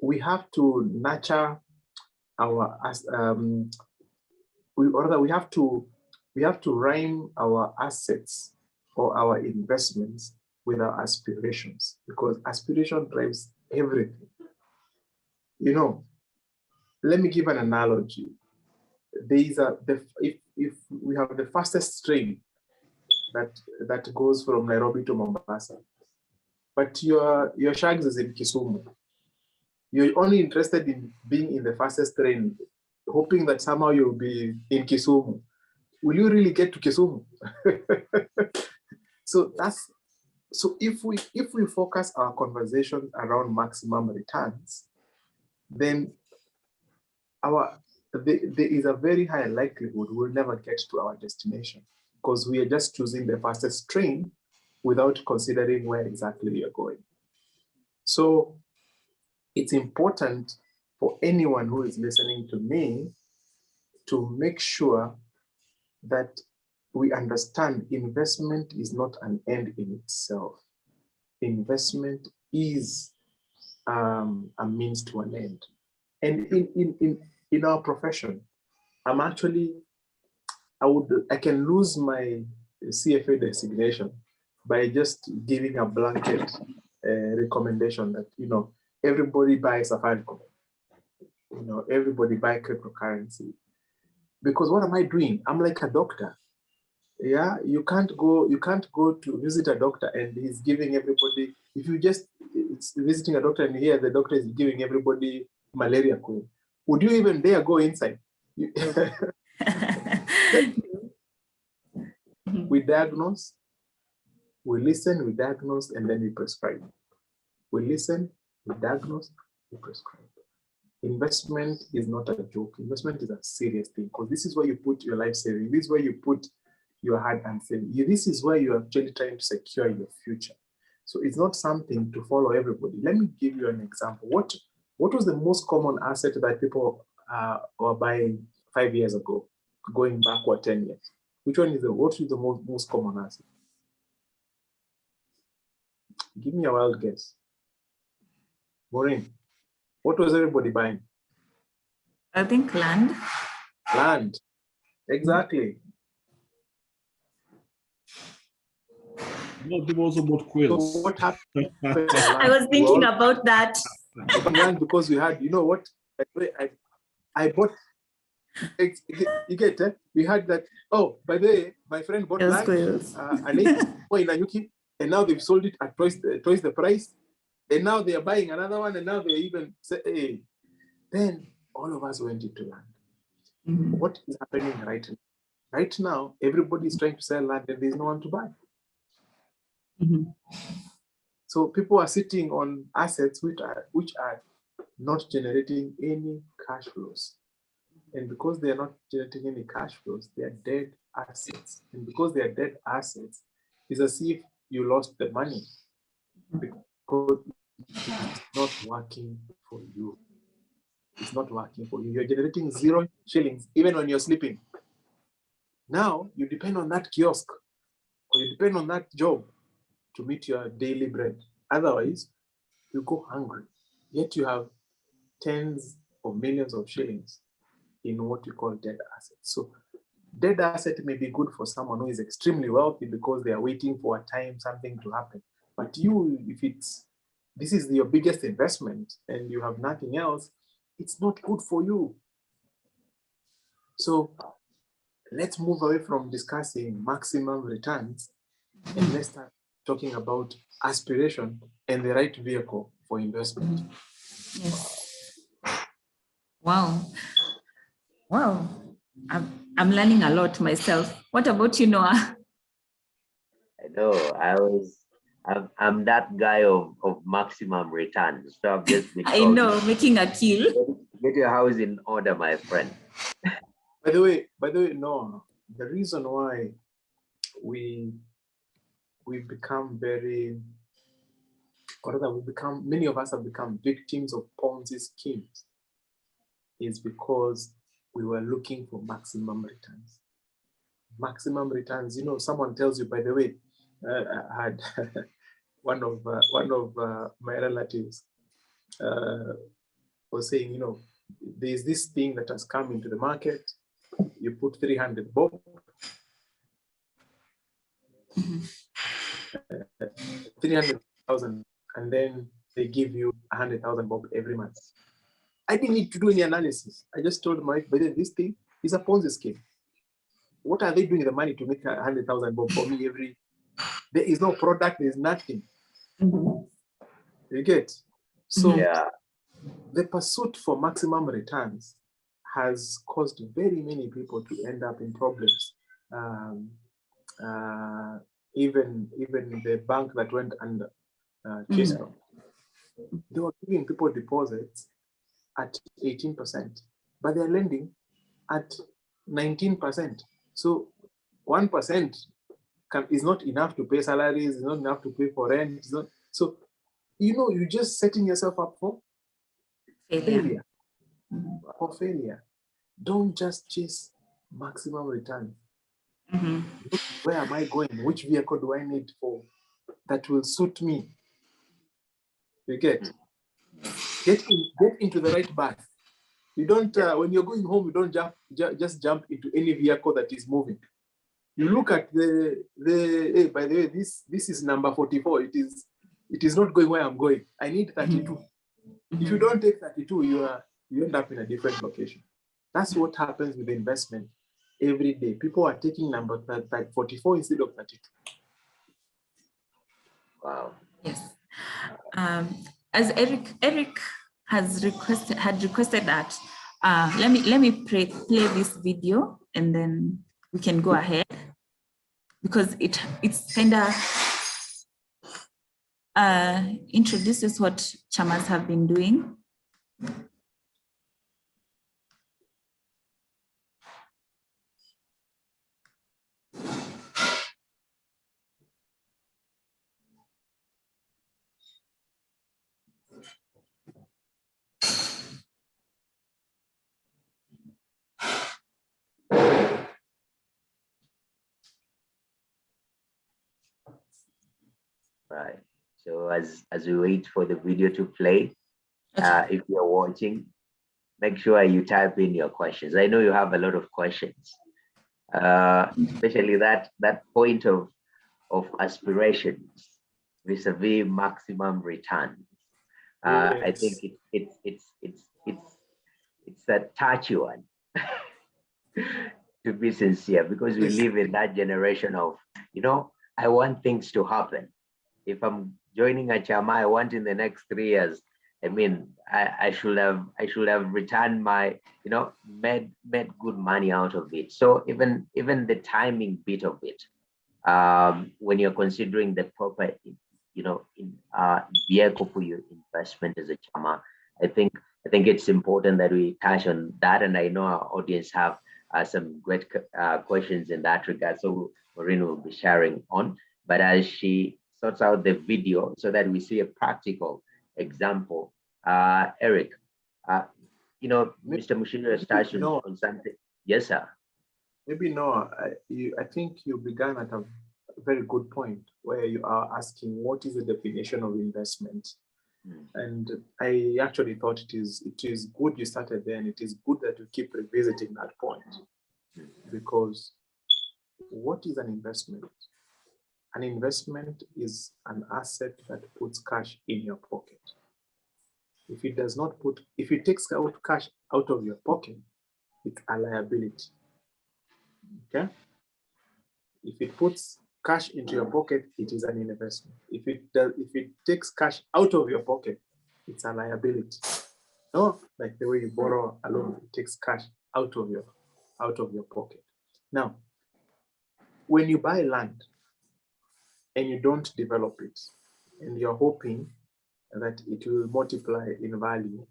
nurture our we have to rhyme our assets or our investments with our aspirations, because aspiration drives everything. Let me give an analogy. If we have the fastest train that goes from Nairobi to Mombasa, but your shags is in Kisumu, you're only interested in being in the fastest train, hoping that somehow you'll be in Kisumu. Will you really get to Kisumu? So if we focus our conversation around maximum returns, then there is a very high likelihood we'll never get to our destination, because we are just choosing the fastest train without considering where exactly you're going. So it's important for anyone who is listening to me to make sure that we understand investment is not an end in itself. Investment is a means to an end. And in our profession, I can lose my CFA designation by just giving a blanket recommendation that, everybody buy Safaricom, everybody buy cryptocurrency. Because what am I doing? I'm like a doctor. Yeah, you can't go to visit a doctor and he's giving everybody, if you just visiting a doctor and here the doctor is giving everybody malaria queen, would you even dare go inside? We diagnose, we listen, we diagnose, and then we prescribe. We listen, we diagnose, you prescribe. Investment is not a joke. Investment is a serious thing because this is where you put your life saving. This is where you put your hard-earned saving. This is where you're actually trying to secure your future. So it's not something to follow everybody. Let me give you an example. What was the most common asset that people were buying 5 years ago, going backward 10 years? What is the most common asset? Give me a wild guess. Maureen, what was everybody buying? I think land. Land. Exactly. No, people also bought quails. So what happened? I was thinking about that. Land because we had, you know what? I bought. You get it? We had that. Oh, by the way, my friend bought Those land, quails. an acre in Nanyuki, and now they've sold it at twice the price. And now they are buying another one, and now they even say, hey. Then all of us went into land. Mhm. What is happening right now? Right now, everybody is trying to sell land, and there's no one to buy. Mhm. So people are sitting on assets which are not generating any cash flows. And because they are not generating any cash flows, they are dead assets. And because they are dead assets, it's as if you lost the money because it's not working for you. It's not working for you. You're generating 0 shillings even when you're sleeping. Now you depend on that kiosk or you depend on that job to meet your daily bread. Otherwise, you go hungry. Yet you have tens of millions of shillings in what you call dead assets. So dead asset may be good for someone who is extremely wealthy because they are waiting for a time, something to happen. But you, if this is your biggest investment and you have nothing else, it's not good for you. So let's move away from discussing maximum returns and let's start talking about aspiration and the right vehicle for investment. Yes. Wow. Wow. I'm learning a lot myself. What about you, Noah? I know. I'm that guy of maximum returns. So I've just been I told, know, making a kill. get your house in order, my friend. By the way, no, the reason why we've become many of us have become victims of Ponzi schemes is because we were looking for maximum returns. Maximum returns, someone tells you, by the way, I had one of my relatives was saying, there's this thing that has come into the market. You put 300 bob, 300,000, and then they give you 100,000 bob every month. I didn't need to do any analysis. I just told my wife, but this thing is a Ponzi scheme. What are they doing with the money to make 100,000 bob for me every? There is no product. There is nothing. Mhm. You get? So Yeah. the pursuit for maximum returns has caused very many people to end up in problems. Even the bank that went under, Chase Bank, they were giving people deposits at 18%, but they're lending at 19%. So 1% is not enough to pay salaries, is not enough to pay for rent. So, you're just setting yourself up for failure. For failure. Don't just chase maximum return. Mhm. Where am I going? Which vehicle do I need for that will suit me? You get into the right path. You don't when you're going home, you don't just jump into any vehicle that is moving. You look at the hey, by the way, this is number 44. It is not going where I'm going. I need 32. If you don't take 32, you end up in a different location. That's what happens with investment every day. People are taking number 44 instead of 32. Wow. Yes. As Eric had requested that, let me play this video and then we can go ahead because it's kind of introduces what chamas have been doing Right. So as we wait for the video to play, if you're watching, make sure you type in your questions. I know you have a lot of questions, especially that point of aspirations vis-a-vis maximum returns. I think it's a touchy one to be sincere, because we live in that generation of, I want things to happen. If I'm joining a chama, I want in the next 3 years. I mean, I should have returned my, made good money out of it. So even the timing bit of it, when you're considering the proper, vehicle for your investment as a chama, I think it's important that we touch on that. And I know our audience have some great questions in that regard. So Maureen will be sharing on, but as she sorts out the video so that we see a practical example, Eric, Mr. Mushinda has touched on something. Yes, sir. Maybe no, I think you began at a very good point where you are asking what is the definition of investment. And I actually thought it is good you started there, and it is good that you keep revisiting that point. Because what is an investment? An investment is an asset that puts cash in your pocket. If it takes out cash out of your pocket, it's a liability. Okay? If it puts cash into your pocket, it is an investment. If it takes cash out of your pocket, it's a liability. No, like the way you borrow a loan, it takes cash out of your pocket. Now, when you buy land and you don't develop it, and you're hoping that it will multiply in value,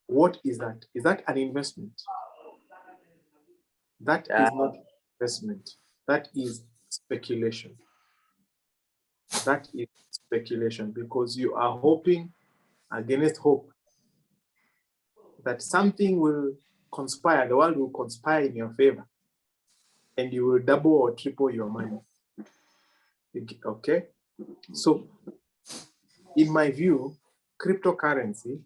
what is that? Is that an investment? That is not investment. That is speculation. That is speculation, because you are hoping against hope that something will conspire, the world will conspire in your favor, and you will double or triple your money. Okay? So, in my view, cryptocurrency,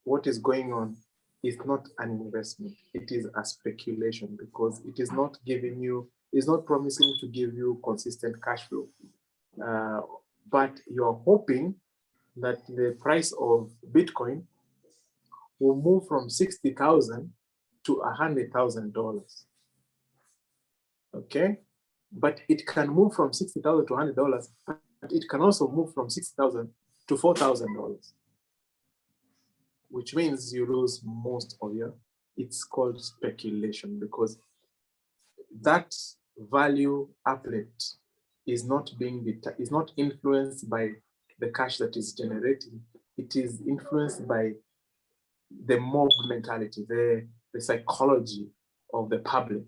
what is going on is not an investment. It is a speculation, because it is not giving you, it's not promising to give you consistent cash flow. But you're hoping that the price of Bitcoin will move from $60,000 to $100,000. Okay? But it can move from $60,000 to $100, but it can also move from $60,000 to $4,000, which means you lose most of your, it's called speculation, because that value uplift is not influenced by the cash that is generating. It is influenced by the mob mentality, the psychology of the public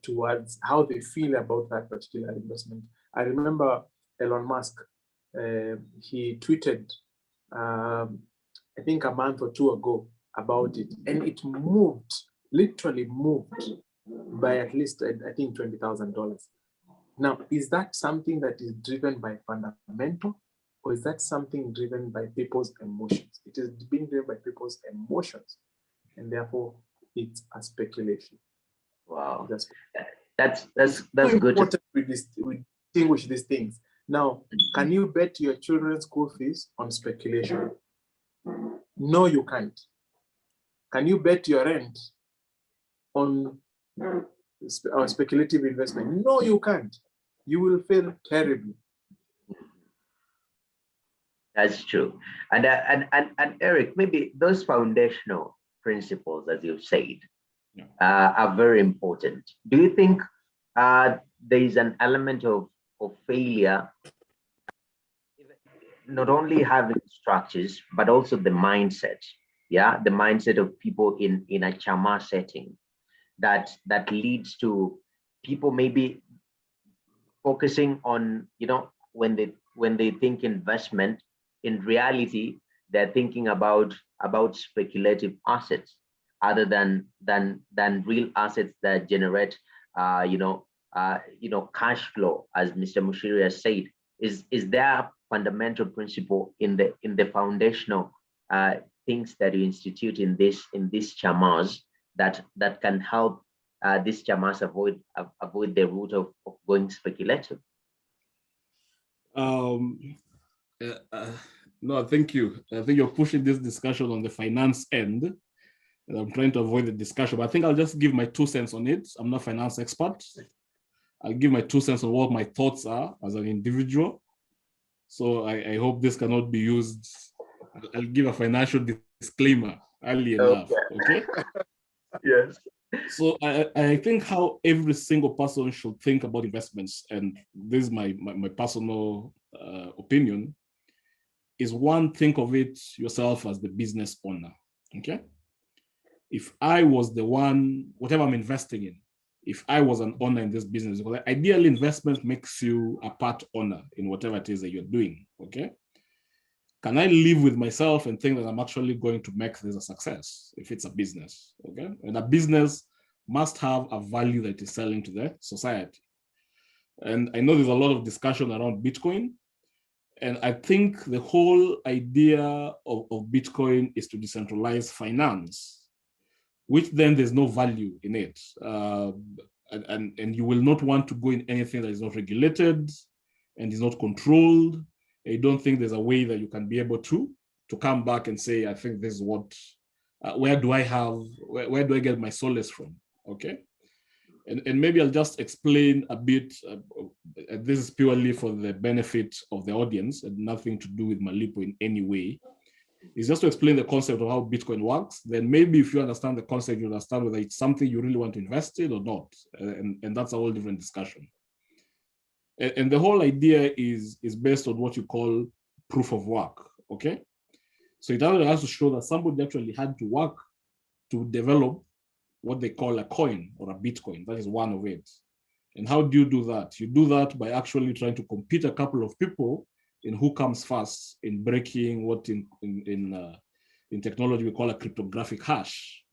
towards how they feel about that particular investment. I remember Elon Musk, he tweeted, I think a month or two ago about it, and it literally moved by at least, I think, $20,000. Now, is that something that is driven by fundamental, or is that something driven by people's emotions? It is being driven by people's emotions, and therefore it's a speculation. Wow, that's good. We distinguish these things. Now, can you bet your children's school fees on speculation? No, you can't. Can you bet your rent on speculative investment? No, you can't. You will fail terribly. That's true. And Eric, maybe those foundational principles, as you've said, are very important. Do you think there is an element of failure not only having structures, but also the mindset. Yeah, the mindset of people in a chama setting that leads to people maybe focusing on, when they think investment, in reality they're thinking about speculative assets other than real assets that generate uh, you know cash flow, as Mr. Mushiri has said. Is there fundamental principle in the foundational things that you institute in these chamas that can help these chamas avoid the route of going speculative? Um, no, thank you. I think you're pushing this discussion on the finance end, and I'm trying to avoid the discussion, but I think I'll just give my 2 cents on it. I'm not a finance expert. I'll give my 2 cents on what my thoughts are as an individual. So I hope this cannot be used. I'll give a financial disclaimer early enough, okay? Yes. So I think how every single person should think about investments, and this is my personal opinion, is one, think of it yourself as the business owner, okay? If I was the one, whatever I'm investing in, if I was an owner in this business, because ideally investment makes you a part owner in whatever it is that you're doing, okay? Can I live with myself and think that I'm actually going to make this a success if it's a business, okay? And a business must have a value that is selling to the society. And I know there's a lot of discussion around Bitcoin, and I think the whole idea of Bitcoin is to decentralize finance, which then there's no value in it. And you will not want to go in anything that is not regulated and is not controlled. I don't think there's a way that you can be able to come back and say, I think this is what, where do I get my solace from, okay? And maybe I'll just explain a bit, this is purely for the benefit of the audience and nothing to do with Malipo in any way. It's just to explain the concept of how Bitcoin works. Then maybe if you understand the concept, you understand whether it's something you really want to invest in or not. And that's a whole different discussion. And the whole idea is based on what you call proof of work, okay? So it actually has to show that somebody actually had to work to develop what they call a coin or a Bitcoin. That is one of it. And how do you do that? You do that by actually trying to compete a couple of people in who comes first in breaking what in technology we call a cryptographic hash.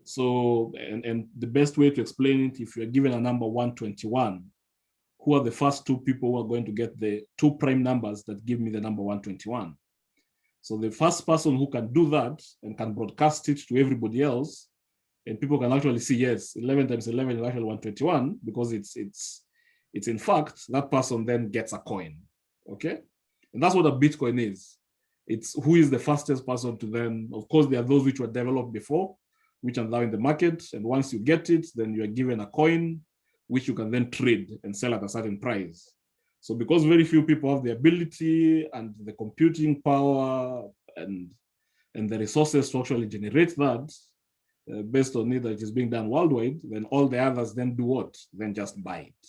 So, and the best way to explain it, if you're given a number 121, who are the first two people who are going to get the two prime numbers that give me the number 121? So the first person who can do that and can broadcast it to everybody else, and people can actually see, yes, 11 times 11 is actually 121, because it's in fact, that person then gets a coin, okay? And that's what a Bitcoin is. It's who is the fastest person to then, of course, there are those which were developed before, which are now in the market. And once you get it, then you are given a coin, which you can then trade and sell at a certain price. So because very few people have the ability and the computing power and the resources to actually generate that, based on it that is being done worldwide, then all the others then do what? Then just buy it.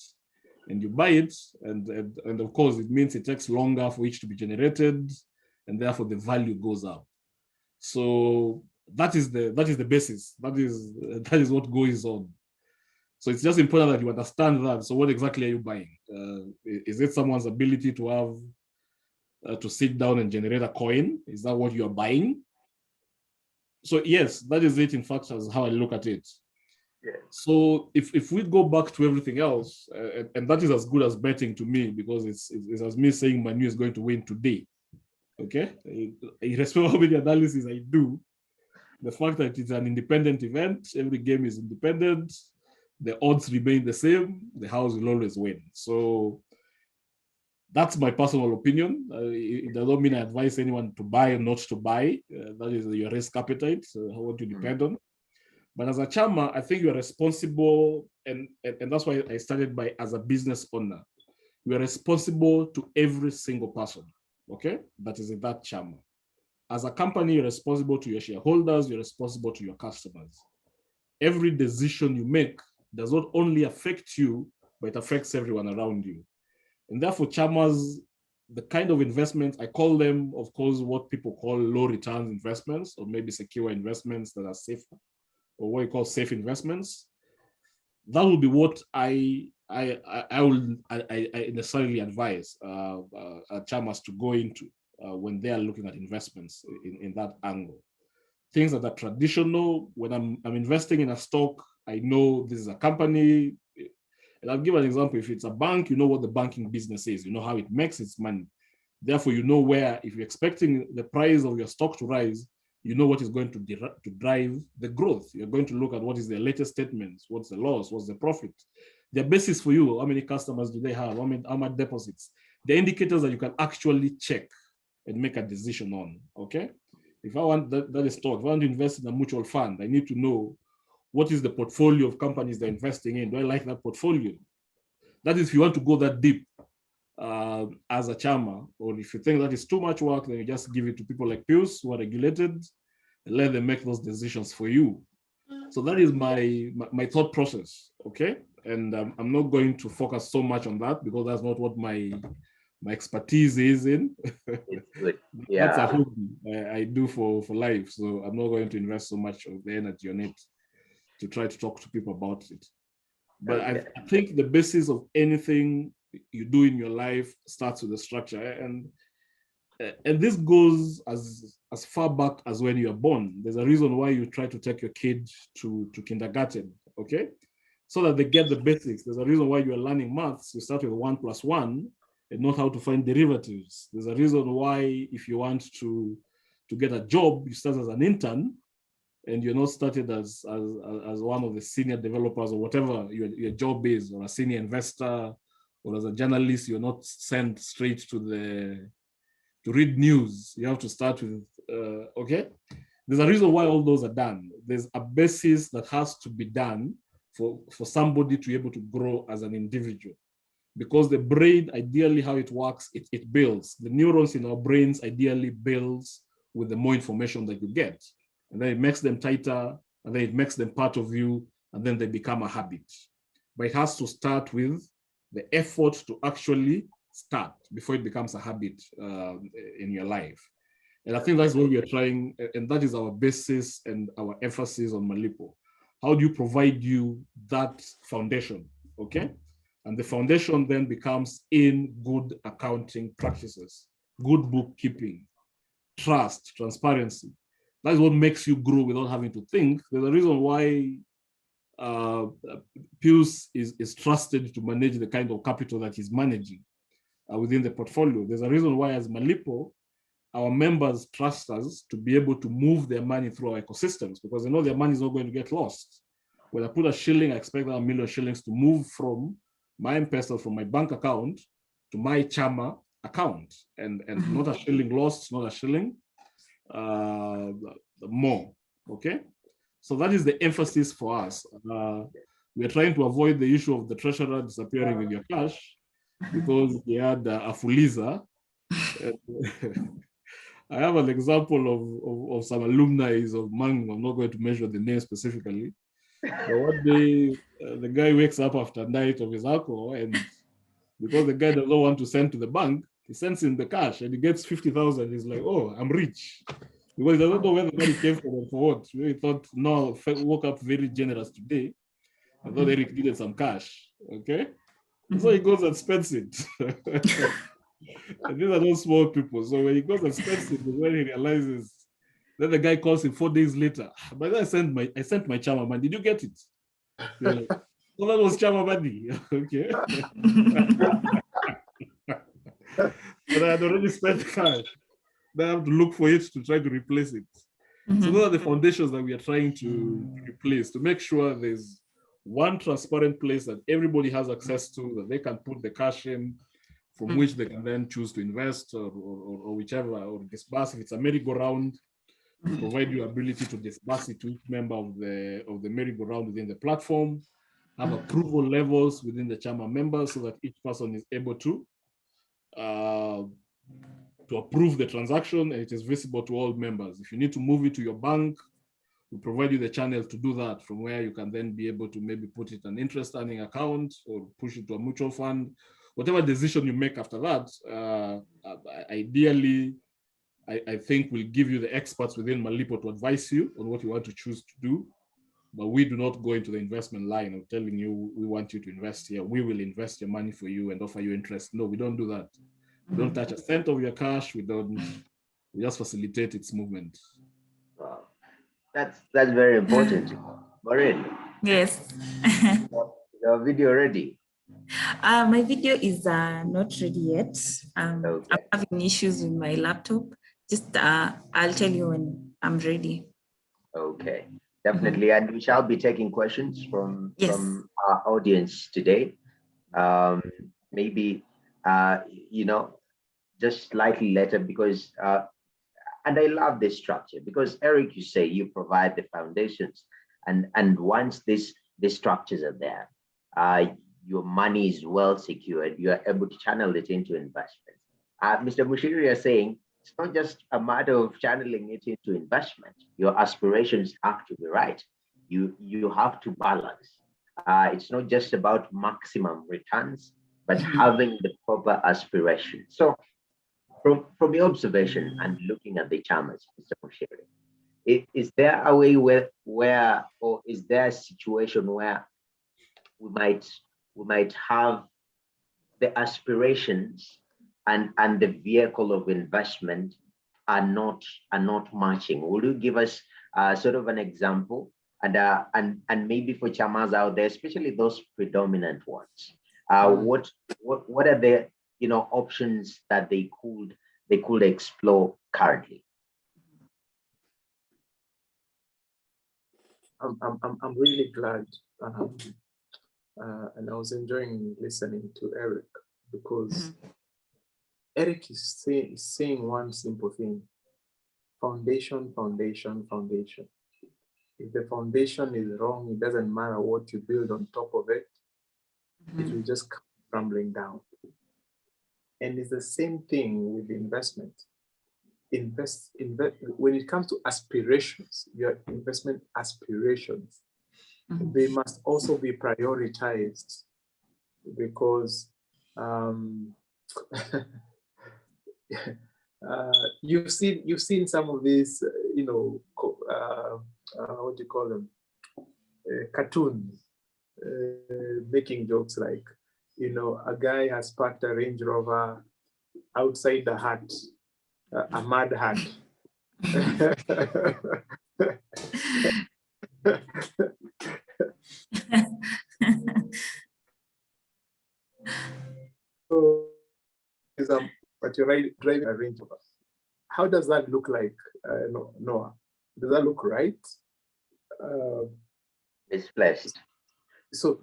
And you buy it, and of course it means it takes longer for each to be generated, and therefore the value goes up. So that is the basis. That is what goes on. So it's just important that you understand that. So what exactly are you buying? Is it someone's ability to have to sit down and generate a coin? Is that what you are buying? So yes, that is it, in fact, as how I look at it. Yeah. So if we go back to everything else, and that is as good as betting to me, because it's as me saying Manu is going to win today. Okay, irrespective of how many analysis I do, the fact that it's an independent event, every game is independent, the odds remain the same, the house will always win. So that's my personal opinion. It does not mean I advise anyone to buy or not to buy. That is your risk appetite, what you depend on. But as a chama, I think you are responsible, and that's why I started by as a business owner. You are responsible to every single person, okay, that is in that chama. As a company, you're responsible to your shareholders, you're responsible to your customers. Every decision you make does not only affect you, but it affects everyone around you. And therefore, chamas the kind of investments, I call them, of course, what people call low return investments, or maybe secure investments that are safer, or what you call safe investments. That would be what I necessarily advise chairmans to go into when they are looking at investments in that angle. Things that are traditional. When I'm investing in a stock, I know this is a company. And I'll give an example. If it's a bank, you know what the banking business is. You know how it makes its money. Therefore, you know where, if you're expecting the price of your stock to rise, you know what is going to drive the growth. You're going to look at what is their latest statements, what's the loss, what's the profit. Their basis for you, how many customers do they have, how much deposits. The indicators that you can actually check and make a decision on, okay? If I want that is stock, if I want to invest in a mutual fund, I need to know what is the portfolio of companies they're investing in. Do I like that portfolio? That is if you want to go that deep as a chairman, or if you think that is too much work, then you just give it to people like Pius who are regulated and let them make those decisions for you. So that is my thought process, okay? And I'm not going to focus so much on that because that's not what my expertise is in. It's good. Yeah. That's a hobby I do for life. So I'm not going to invest so much of the energy on it to try to talk to people about it. But okay. I think the basis of anything you do in your life starts with the structure. And this goes as far back as when you're born. There's a reason why you try to take your kid to kindergarten, okay? So that they get the basics. There's a reason why you're learning maths. You start with 1 + 1 and not how to find derivatives. There's a reason why if you want to get a job, you start as an intern and you're not started as one of the senior developers or whatever your job is, or a senior investor, or as a journalist. You're not sent straight to read news. You have to start with, okay? There's a reason why all those are done. There's a basis that has to be done for somebody to be able to grow as an individual. Because the brain, ideally how it works, it builds. The neurons in our brains ideally builds with the more information that you get. And then it makes them tighter, and then it makes them part of you, and then they become a habit. But it has to start with the effort to actually start before it becomes a habit in your life. And I think that's what we are trying, and that is our basis and our emphasis on Malipo. How do you provide you that foundation, okay? And the foundation then becomes in good accounting practices, good bookkeeping, trust, transparency. That's what makes you grow without having to think. There's a reason why Pius is trusted to manage the kind of capital that he's managing within the portfolio. There's a reason why as Malipo, our members trust us to be able to move their money through our ecosystems because they know their money is not going to get lost. When I put a shilling, I expect that 1 million shillings to move from my M-Pesa, from my bank account to my Chama account, and not a shilling lost, not a shilling more, okay? So that is the emphasis for us. We are trying to avoid the issue of the treasurer disappearing with your cash because he had a Fuliza. I have an example of some alumni of Mangu. I'm not going to measure the name specifically. But one day, the guy wakes up after a night of his alcohol, and because the guy doesn't want to send to the bank, he sends him the cash and he gets 50,000. He's like, oh, I'm rich. Because he doesn't know where the money came from and for what. He thought, no, woke up very generous today. I thought Eric needed some cash, okay? So he goes and spends it. And these are not small people. So when he goes and spends it, when he realizes, then the guy calls him 4 days later. But then I sent my Chama money. Did you get it? Like, well, that was Chama money. Okay. But I had already spent cash. Then I have to look for it to try to replace it. So those are the foundations that we are trying to replace, to make sure there's one transparent place that everybody has access to, that they can put the cash in, from which they can then choose to invest or whichever, or disburse. If it's a merry-go-round, provide you ability to disburse it to each member of the merry-go-round within the platform, have approval levels within the Chama members so that each person is able to approve the transaction and it is visible to all members. If you need to move it to your bank, we provide you the channel to do that, from where you can then be able to maybe put it in an interest earning account or push it to a mutual fund, whatever decision you make after that, ideally, I think we'll give you the experts within Malipo to advise you on what you want to choose to do. But we do not go into the investment line of telling you we want you to invest here. We will invest your money for you and offer you interest. No, we don't do that. We don't touch a cent of your cash. We just facilitate its movement. Wow. That's very important. Maureen, Yes. your video ready? My video is not ready yet. Okay. I'm having issues with my laptop. Just I'll tell you when I'm ready. Okay, definitely. And we shall be taking questions from Yes. our audience today. Maybe just slightly later, because and I love this structure because, Eric, you say you provide the foundations, and once these structures are there, your money is well secured. You are able to channel it into investment. Mr. Mushiri is saying it's not just a matter of channeling it into investment. Your aspirations have to be right. You have to balance. It's not just about maximum returns, but having the proper aspiration. So from your observation and looking at the Chamas, Mr. Mushiri, is there a way where or is there a situation where we might have the aspirations and the vehicle of investment are not matching? Will you give us sort of an example, and maybe for chamas out there, especially those predominant ones, what are the options that they could explore currently? I'm really glad, and I was enjoying listening to Eric, because Eric is saying one simple thing: foundation, foundation, foundation. If the foundation is wrong, it doesn't matter what you build on top of it, it will just come crumbling down. And it's the same thing with investment. Invest when it comes to aspirations, your investment aspirations, they must also be prioritized, because you've seen some of these what do you call them, cartoons, making jokes like, a guy has parked a Range Rover outside the hut, a mad hut. So, but you're driving a Range Rover. How does that look like, Noah? Does that look right? Misplaced. So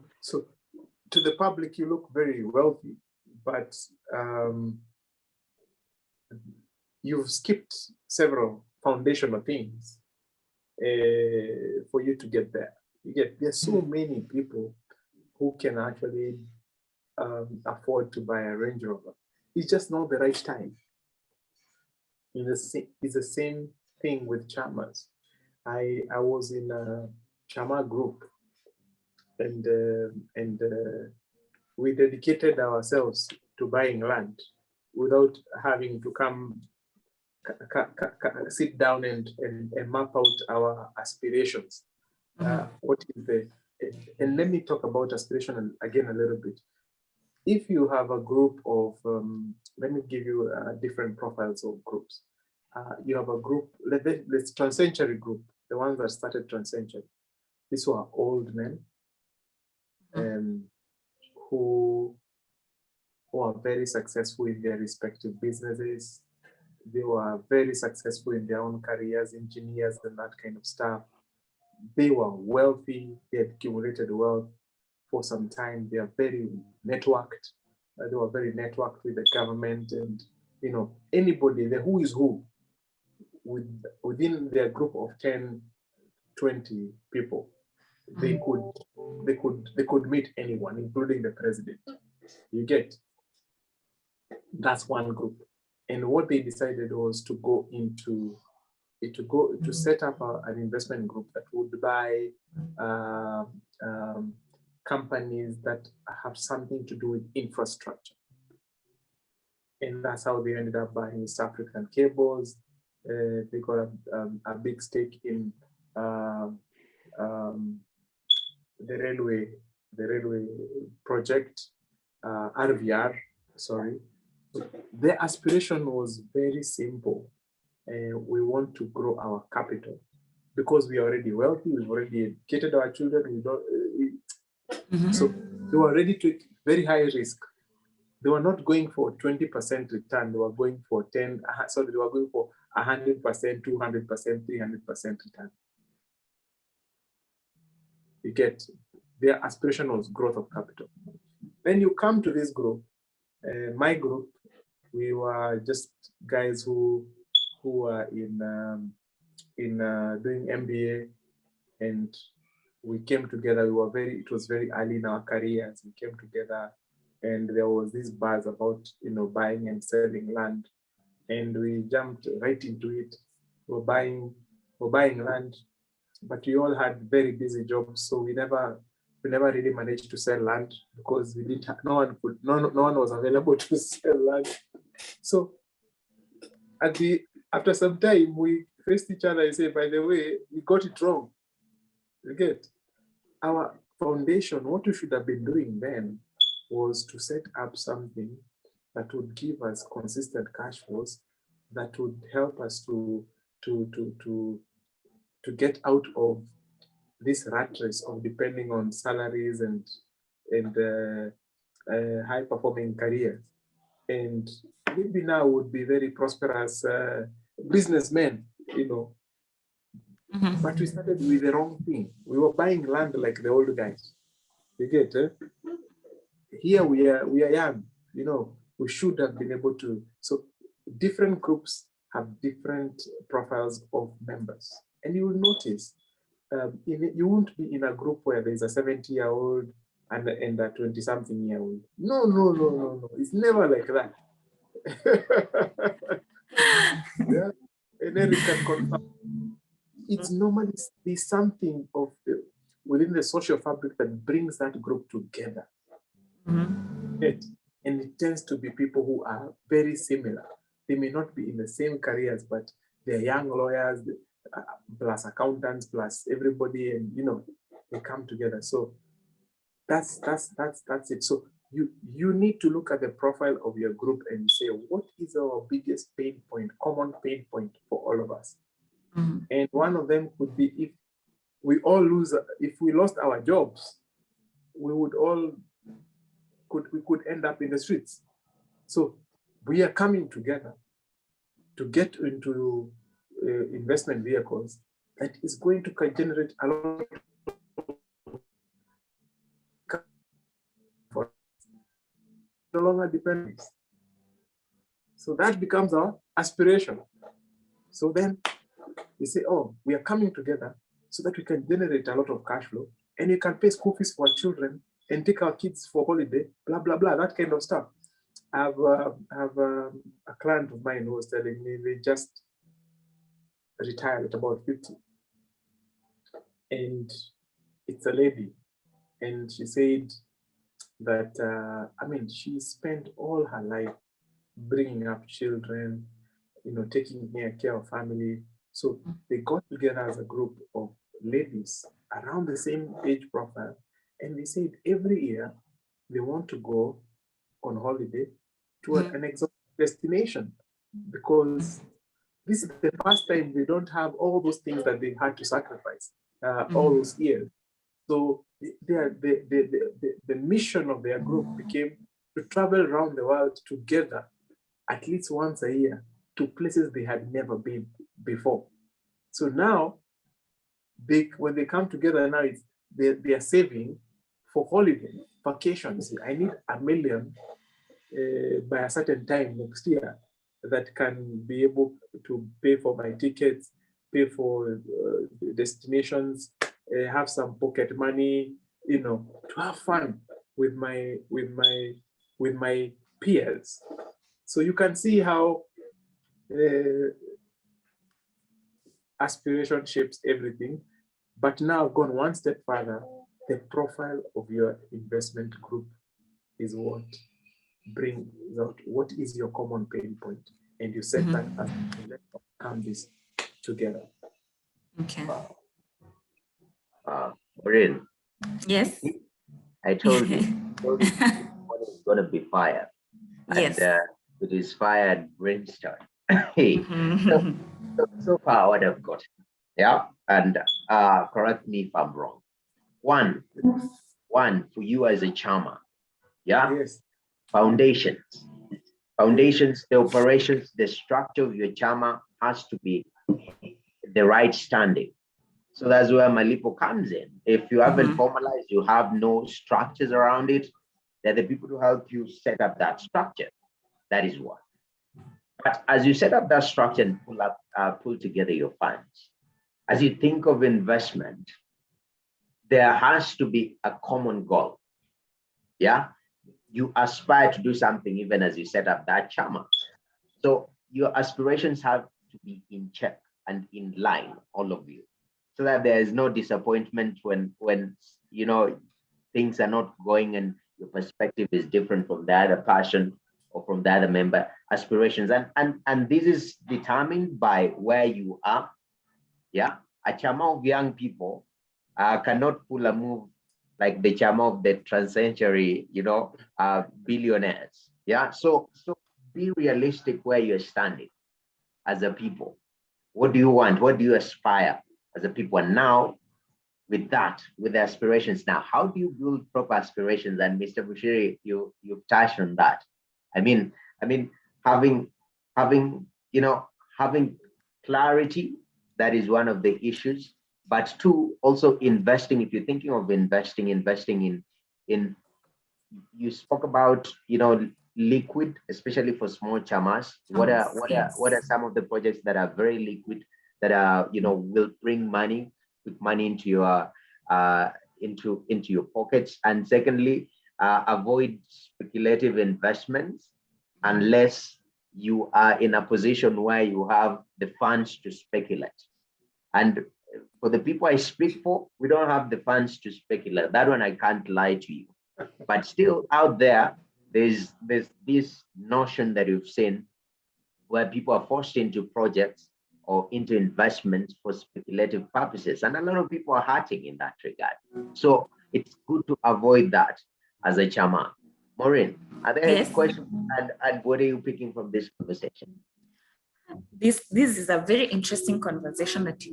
to the public, you look very wealthy, but you've skipped several foundational things for you to get there. There's so many people who can actually afford to buy a Range Rover. It's just not the right time. It's the same thing with chamas. I was in a chama group, and we dedicated ourselves to buying land without having to come sit down and map out our aspirations. What is and let me talk about aspiration again a little bit. If you have a group of, let me give you different profiles of groups. You have a group, let's trans-century group, the ones that started trans-century. These were old men who are very successful in their respective businesses. They were very successful in their own careers, engineers and that kind of stuff. They were wealthy, they had accumulated wealth for some time. They are very networked. They were very networked with the government, and anybody, the who is who, within their group of 10, 20 people, they could meet anyone, including the president. You get? That's one group. And what they decided was to go into to set up an investment group that would buy companies that have something to do with infrastructure. And that's how they ended up buying East African Cables. They got a big stake in the railway project, RVR, sorry. Their aspiration was very simple. We want to grow our capital because we are already wealthy, we've already educated our children, we don't, so they were ready to take very high risk. They were not going for 20% return, they were going for 10, sorry, they were going for 100%, 200%, 300% return. You get, their aspiration was growth of capital. Then you come to this group, my group, we were just guys who were in doing MBA, and we came together. It was very early in our careers. We came together, and there was this buzz about buying and selling land, and we jumped right into it. We're buying land, but we all had very busy jobs, so we never really managed to sell land because we didn't have, no one was available to sell land. So after some time, we faced each other and said, by the way, we got it wrong. You get, our foundation, what we should have been doing then was to set up something that would give us consistent cash flows, that would help us to get out of this rat race of depending on salaries and high performing careers. And maybe now would be very prosperous businessmen, But we started with the wrong thing. We were buying land like the old guys. You get it? Here we are young, we should have been able to. So different groups have different profiles of members. And you will notice, you won't be in a group where there's a 70-year-old and a 20-something-year-old. No. It's never like that. Yeah. And then we can confirm. It's normally there's something within the social fabric that brings that group together. And it tends to be people who are very similar. They may not be in the same careers, but they're young lawyers, plus accountants, plus everybody, and they come together. So that's it. So you need to look at the profile of your group and say, what is our biggest pain point, common pain point for all of us? And one of them could be if we lost our jobs, we could end up in the streets. So we are coming together to get into investment vehicles that is going to generate a lot for no longer dependence. So that becomes our aspiration. So then we say, oh, we are coming together so that we can generate a lot of cash flow, and we can pay school fees for our children and take our kids for holiday, blah, blah, blah, that kind of stuff. I have a client of mine who was telling me they just retired at about 50. And it's a lady. And she said that, she spent all her life bringing up children, taking care of family. So they got together as a group of ladies around the same age profile. And they said every year they want to go on holiday to an exotic destination, because this is the first time they don't have all those things that they had to sacrifice all those years. So the mission of their group became to travel around the world together at least once a year to places they had never been before. So now, when they come together now, they are saving for holiday, vacations. I need $1 million by a certain time next year that can be able to pay for my tickets, pay for destinations, have some pocket money, to have fun with my peers. So you can see how aspiration shapes everything. But now I've gone one step further. The profile of your investment group is what bring out what is your common pain point, and you set that as let's overcome this together. Okay. Maureen, Yes. I told you, it's going to be fire. Yes. And it is fire and brimstone. Hey, so far what I've got. Yeah. And correct me if I'm wrong. One, for you as a charmer. Yeah. Yes. Foundations, the operations, the structure of your charmer has to be the right standing. So that's where Malipo comes in. If you haven't formalized, you have no structures around it, they're the people to help you set up that structure. That is one. But as you set up that structure and pull together your funds, as you think of investment, there has to be a common goal. Yeah. You aspire to do something even as you set up that charmer. So your aspirations have to be in check and in line, all of you, so that there is no disappointment when you know things are not going and your perspective is different from the other person or from the other member aspirations. And this is determined by where you are. Yeah. A charmer of young people cannot pull a move like the charmer of the trans-century, billionaires. Yeah. So be realistic where you're standing as a people. What do you want? What do you aspire as a people? And now with that, with the aspirations, now, how do you build proper aspirations? And Mr. Bushiri, you've touched on that. I mean, having clarity, that is one of the issues. But two, also investing. If you're thinking of investing in you spoke about liquid, especially for small charmers. What are some of the projects that are very liquid, that are will bring money, put money into your into your pockets? And secondly, avoid speculative investments unless you are in a position where you have the funds to speculate. And for the people I speak for, we don't have the funds to speculate. That one I can't lie to you. But still out there's this notion that you've seen where people are forced into projects or into investments for speculative purposes. And a lot of people are hurting in that regard. So it's good to avoid that as a charmer. Maureen, are there any questions? And what are you picking from this conversation? This is a very interesting conversation that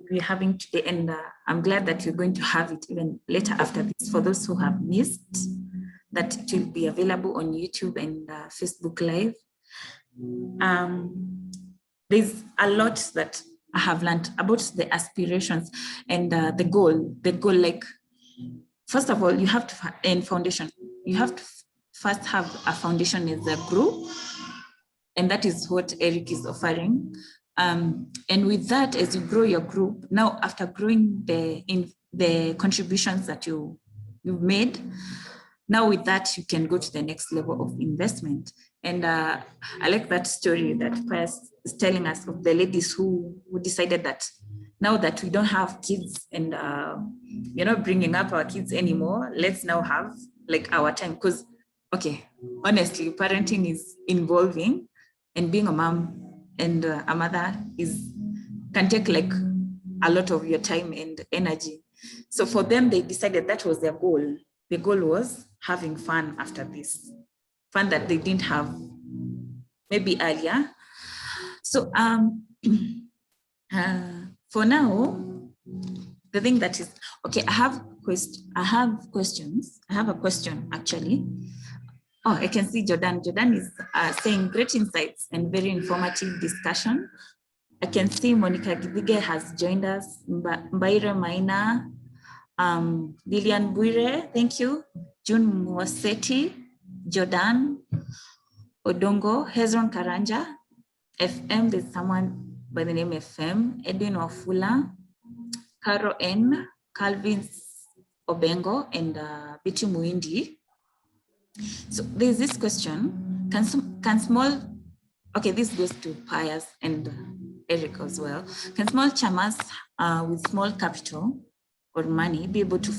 we're having today, and I'm glad that you're going to have it even later after this. For those who have missed, that it will be available on YouTube and Facebook Live. There's a lot that I have learned about the aspirations and the goal. The goal, like, first of all, you have to, in foundation, you have to first have a foundation as a group. And that is what Eric is offering. And with that, as you grow your group, now after growing the contributions that you've made, now with that, you can go to the next level of investment. And I like that story that Pius is telling us of the ladies who decided that now that we don't have kids and bringing up our kids anymore, let's now have like our time. Because, okay, honestly, parenting is involving. And being a mom and a mother can take like a lot of your time and energy. So for them, they decided that was their goal. The goal was having fun after this, fun that they didn't have maybe earlier. So for now, the thing that is, okay, I have questions. I have a question actually. Oh, I can see Jordan. Jordan is saying great insights and very informative discussion. I can see Monica Gibige has joined us. Mbaire Maina, Lilian Buire, thank you. June Mwaseti, Jordan, Odongo, Hezron Karanja, FM, there's someone by the name FM, Edwin Wafula, Caro N, Calvin Obengo, and Biti Muindi. So there's this question, can small, okay, this goes to Pius and Eric as well. Can small charmers with small capital or money be able to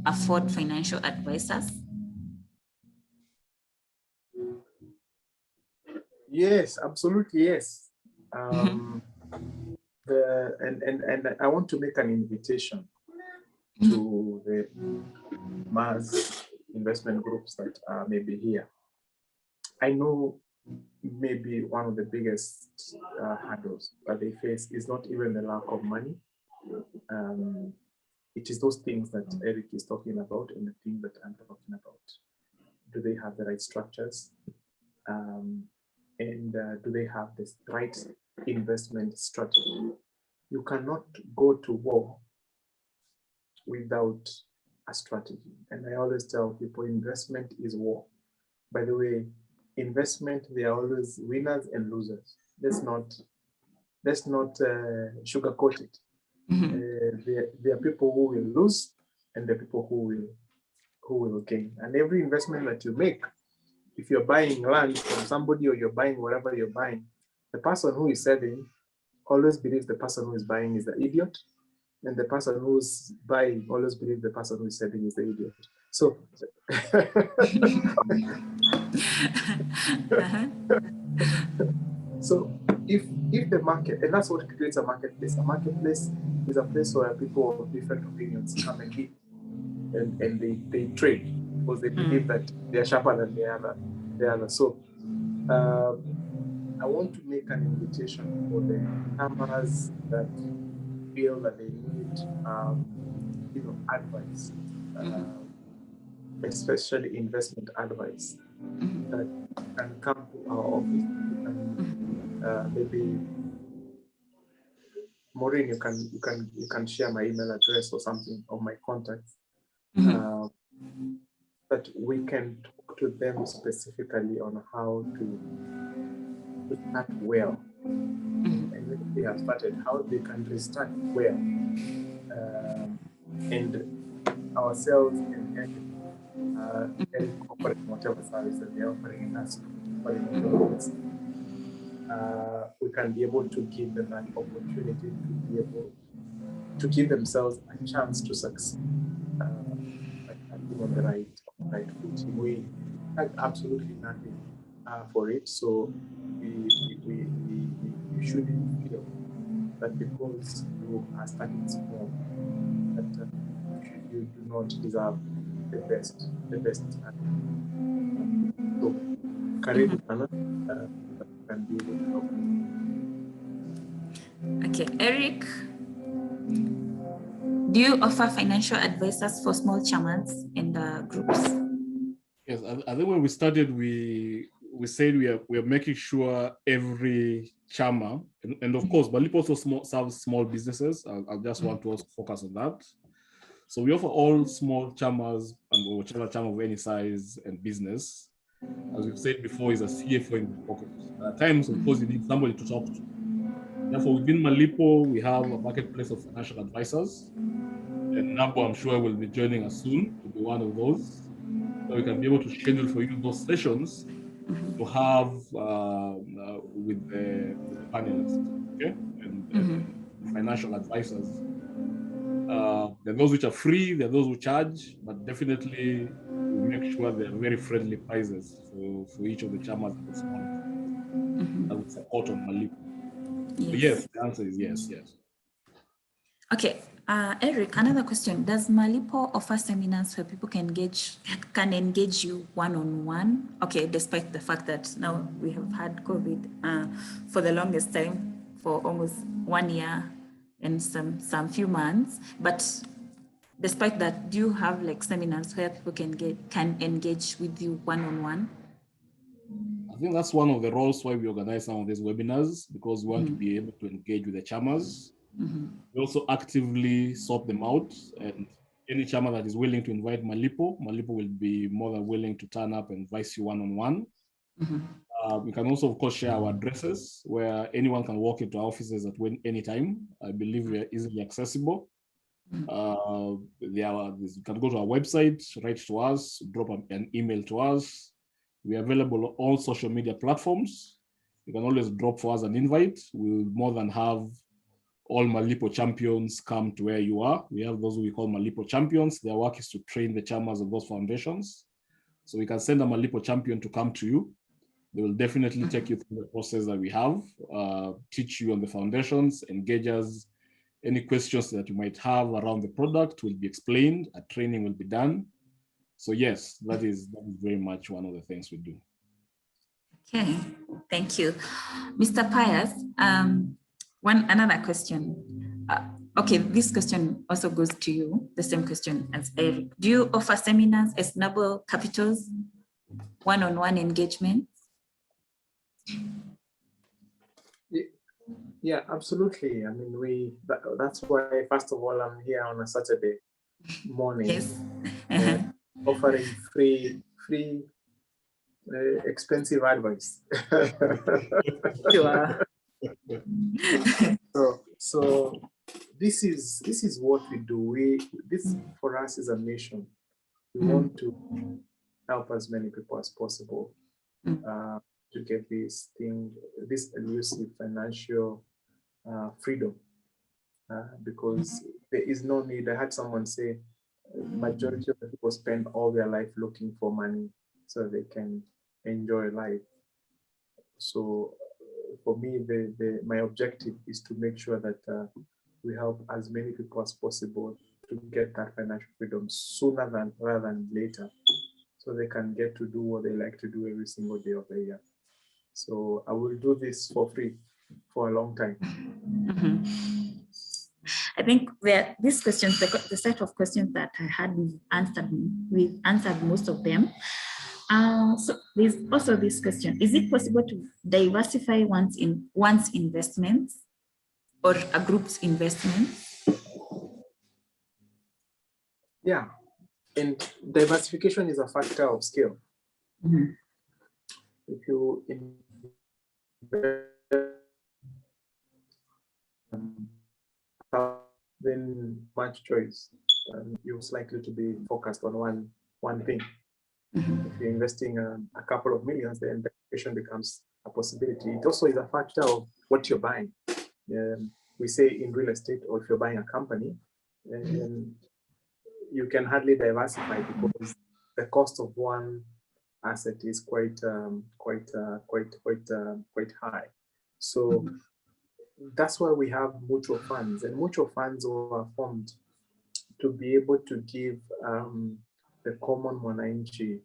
afford financial advisors? Yes, absolutely, yes. And I want to make an invitation to the mass investment groups that are maybe here. I know maybe one of the biggest hurdles that they face is not even the lack of money. It is those things that Eric is talking about and the things that I'm talking about. Do they have the right structures? And do they have the right investment strategy? You cannot go to war without a strategy. And I always tell people investment is war. By the way, investment, there are always winners and losers. Let's not sugarcoat it. There are people who will lose and there are people who will gain. And every investment that you make, if you're buying land from somebody or you're buying whatever you're buying, the person who is selling always believes the person who is buying is the idiot. And the person who's buying always believes the person who is selling is the idiot. So, so if the market, and that's what creates a marketplace. A marketplace is a place where people of different opinions come and meet and they trade because they believe that they are sharper than the other. So I want to make an invitation for the farmers that feel that they need advice, especially investment advice, that can come to our office. And maybe Maureen, you can share my email address or something or my contacts, that we can talk to them specifically on how to start well. And if they have started, how they can restart well. And ourselves and offering whatever service that they're offering in us, we can be able to give them an opportunity to be able to give themselves a chance to succeed on the right footing. We had absolutely nothing for it, so we shouldn't feel that because you are starting small, that you do not deserve the best. So, karibu sana, can be able to help. Okay, Eric, do you offer financial advisors for small chamas and groups? Yes, I think when we started, we said we are making sure every chama, and of course, Malipo also serves small businesses. I just want to also focus on that. So we offer all small chamas and whichever chama of any size and business. As we've said before, is a CFO in the pocket. At times, of course, you need somebody to talk to. Therefore, within Malipo, we have a marketplace of financial advisors. And Nabo, I'm sure, will be joining us soon to be one of those. So we can be able to schedule for you those sessions to have with the panelists, okay? And financial advisors. There are those which are free, there are those who charge, but definitely we make sure they're very friendly prices for each of the chamas and the small that we support on Malipo. Yes. Yes, the answer is yes. Okay, Eric, another question. Does Malipo offer seminars where people can engage you one-on-one? Okay, despite the fact that now we have had COVID for the longest time, for almost 1 year and some few months, but despite that, do you have like seminars where people can engage with you one-on-one? I think that's one of the roles why we organize some of these webinars, because we want to be able to engage with the chamas. We also actively sort them out, and any chama that is willing to invite Malipo will be more than willing to turn up and advise you one-on-one. We can also, of course, share our addresses where anyone can walk into our offices at any time. I believe we are easily accessible. You can go to our website, write to us, drop an email to us. We are available on all social media platforms. You can always drop for us an invite. We'll more than have all Malipo champions come to where you are. We have those we call Malipo champions. Their work is to train the chamas of those foundations. So we can send a Malipo champion to come to you They will definitely take you through the process that we have, teach you on the foundations, engage us. Any questions that you might have around the product will be explained, a training will be done. So yes, that is very much one of the things we do. Okay, thank you. Mr. Pius, another question. Okay, this question also goes to you, the same question as Eric. Do you offer seminars as Noble Capitals, one-on-one engagement? Yeah, absolutely. I mean, that's why, first of all, I'm here on a Saturday morning. Yes. Offering free expensive advice. Sure. So this is what we do. This for us is a mission. We want to help as many people as possible to get this elusive financial freedom, because there is no need. I had someone say, majority of the people spend all their life looking for money so they can enjoy life. So for me, my objective is to make sure that we help as many people as possible to get that financial freedom sooner rather than later, so they can get to do what they like to do every single day of the year. So I will do this for free for a long time. I think these questions, the set of questions that I had, we've answered most of them. So there's also this question: is it possible to diversify one's investments or a group's investments? Yeah, and diversification is a factor of scale. If you then much choice, you're likely to be focused on one thing. If you're investing a couple of millions, then diversification becomes a possibility. It also is a factor of what you're buying. We say in real estate, or if you're buying a company, you can hardly diversify because the cost of one asset is quite high. So that's why we have mutual funds, and mutual funds were formed to be able to give the common mwananchi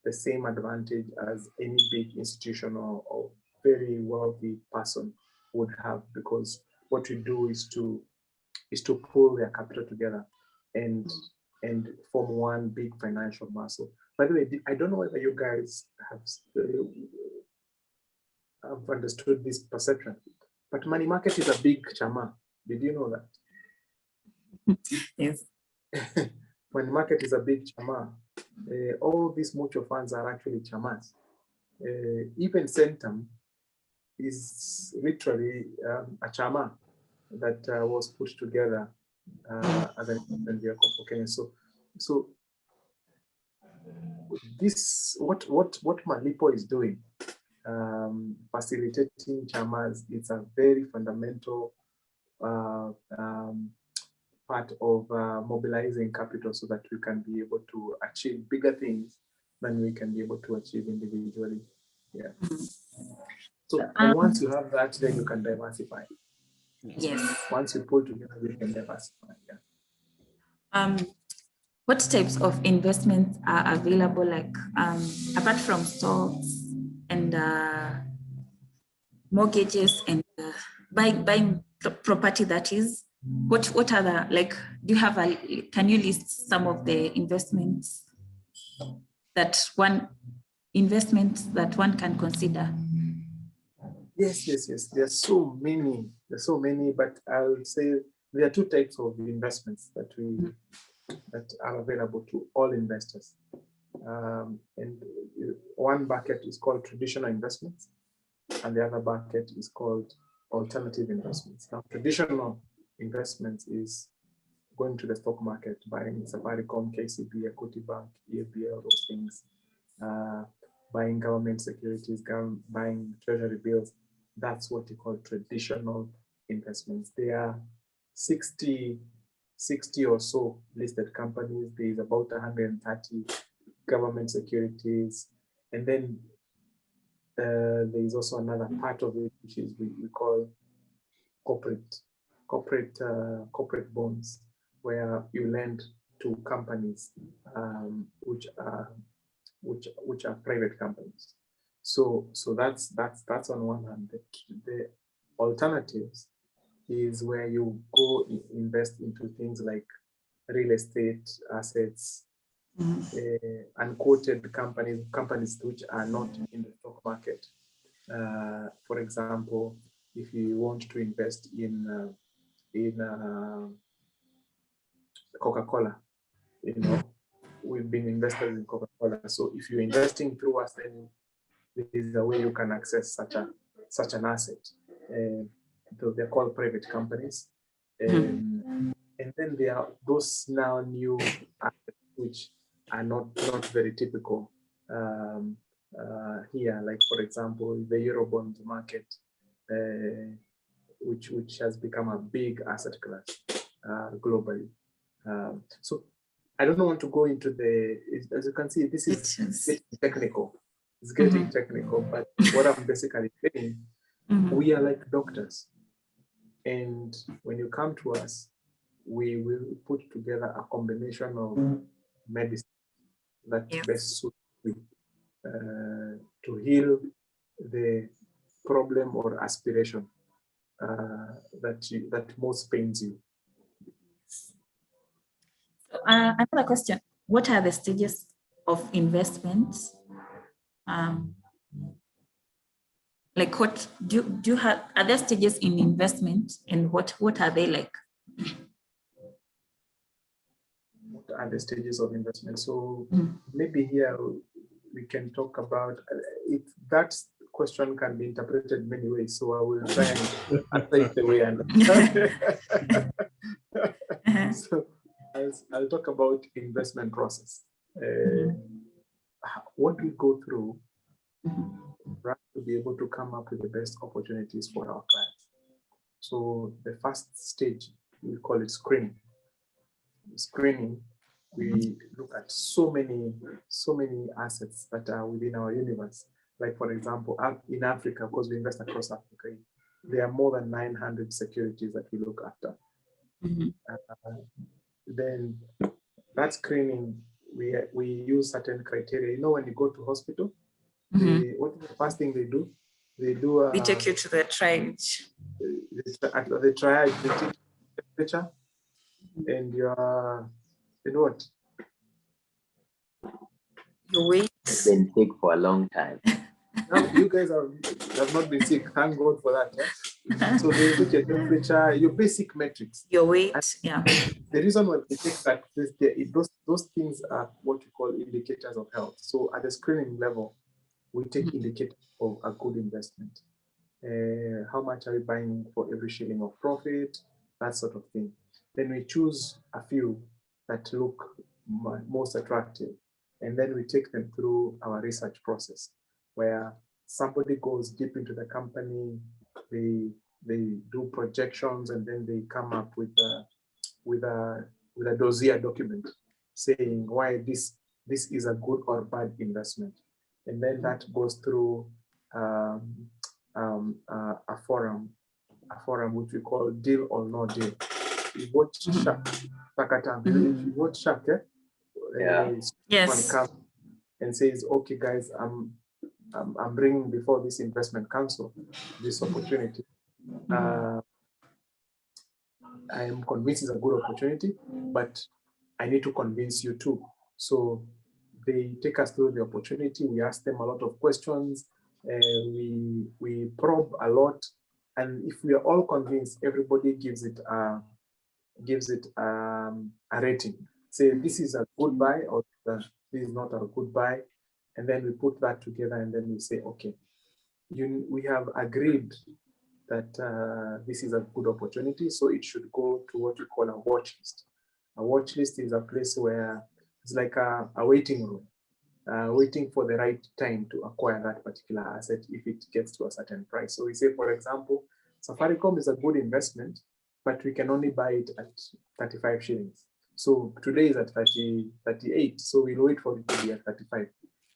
the same advantage as any big institution or very wealthy person would have, because what we do is to pull their capital together and form one big financial muscle. By the way, I don't know whether you guys have understood this perception, but money market is a big chama. Did you know that? Yes. Money market is a big chama. All these mutual funds are actually chamas. Even Centum is literally a chama that was put together as an investment vehicle for Kenya. So this what Malipo is doing, facilitating chamas, it's a very fundamental part of mobilizing capital so that we can be able to achieve bigger things than we can be able to achieve individually. Yeah. So and once you have that, then you can diversify. Yes. Once you pull together, you can diversify. Yeah. What types of investments are available, like apart from stocks and mortgages and buying property, that is? What other, like, do you have can you list some of the investments that one can consider? Yes. There's so many, but I'll say there are two types of investments that are available to all investors. And one bucket is called traditional investments, and the other bucket is called alternative investments. Now, traditional investments is going to the stock market, buying Safaricom, KCB, Equity Bank, EFBL, those things, buying government securities, buying treasury bills. That's what you call traditional investments. There are 60 or so listed companies. There's about 130 government securities. And then there is also another part of it, which is we call corporate bonds, where you lend to companies which are private companies. So that's on one hand. The alternatives is where you go invest into things like real estate assets, unquoted companies which are not in the stock market. For example, if you want to invest in Coca-Cola, we've been investors in Coca-Cola. So if you're investing through us, then there is a way you can access such an asset. So they're called private companies. And then there are those now new assets which are not very typical here, like for example, the Eurobond market, which has become a big asset class globally. So I don't want to go into as you can see, this is getting technical. It's getting technical, but what I'm basically saying, we are like doctors. And when you come to us, we will put together a combination of medicine that best suits you to heal the problem or aspiration that most pains you. Another question: what are the stages of investments? Like, what do you have? Are there stages in investment, and what are they like? What are the stages of investment? So maybe here we can talk about it. That question can be interpreted many ways. So I will try and answer it the way I understand. So I'll talk about investment process. What we go through to be able to come up with the best opportunities for our clients. So the first stage, we call it screening. Screening, we look at so many assets that are within our universe. Like for example, in Africa, because we invest across Africa, there are more than 900 securities that we look after. Then that screening, we use certain criteria. When you go to hospital, what is the first thing they do? They take you to the triage. At the triage, they take temperature, and your what? Your weight. I've been sick for a long time. Now you guys have not been sick. Thank God for that. So they take your temperature, your basic metrics. Your weight, The reason why they take that, those things are what we call indicators of health. So at the screening level, we take indicators of a good investment. How much are we buying for every shilling of profit? That sort of thing. Then we choose a few that look most attractive. And then we take them through our research process, where somebody goes deep into the company, they do projections, and then they come up with a dossier document saying why this is a good or bad investment. And then that goes through a forum which we call deal or no deal. You watch Shark, you watch Shark, yes. Comes and says, okay guys, I'm bringing before this investment council this opportunity. I am convinced it's a good opportunity, but I need to convince you too. So they take us through the opportunity. We ask them a lot of questions. We probe a lot, and if we are all convinced, everybody gives it a rating. Say this is a good buy, or this is not a good buy, and then we put that together, and then we say, okay, we have agreed that this is a good opportunity, so it should go to what we call a watch list. A watch list is a place where it's like a waiting room, waiting for the right time to acquire that particular asset if it gets to a certain price. So we say, for example, Safaricom is a good investment, but we can only buy it at 35 shillings. So today is at 38, so we'll wait for it to be at 35.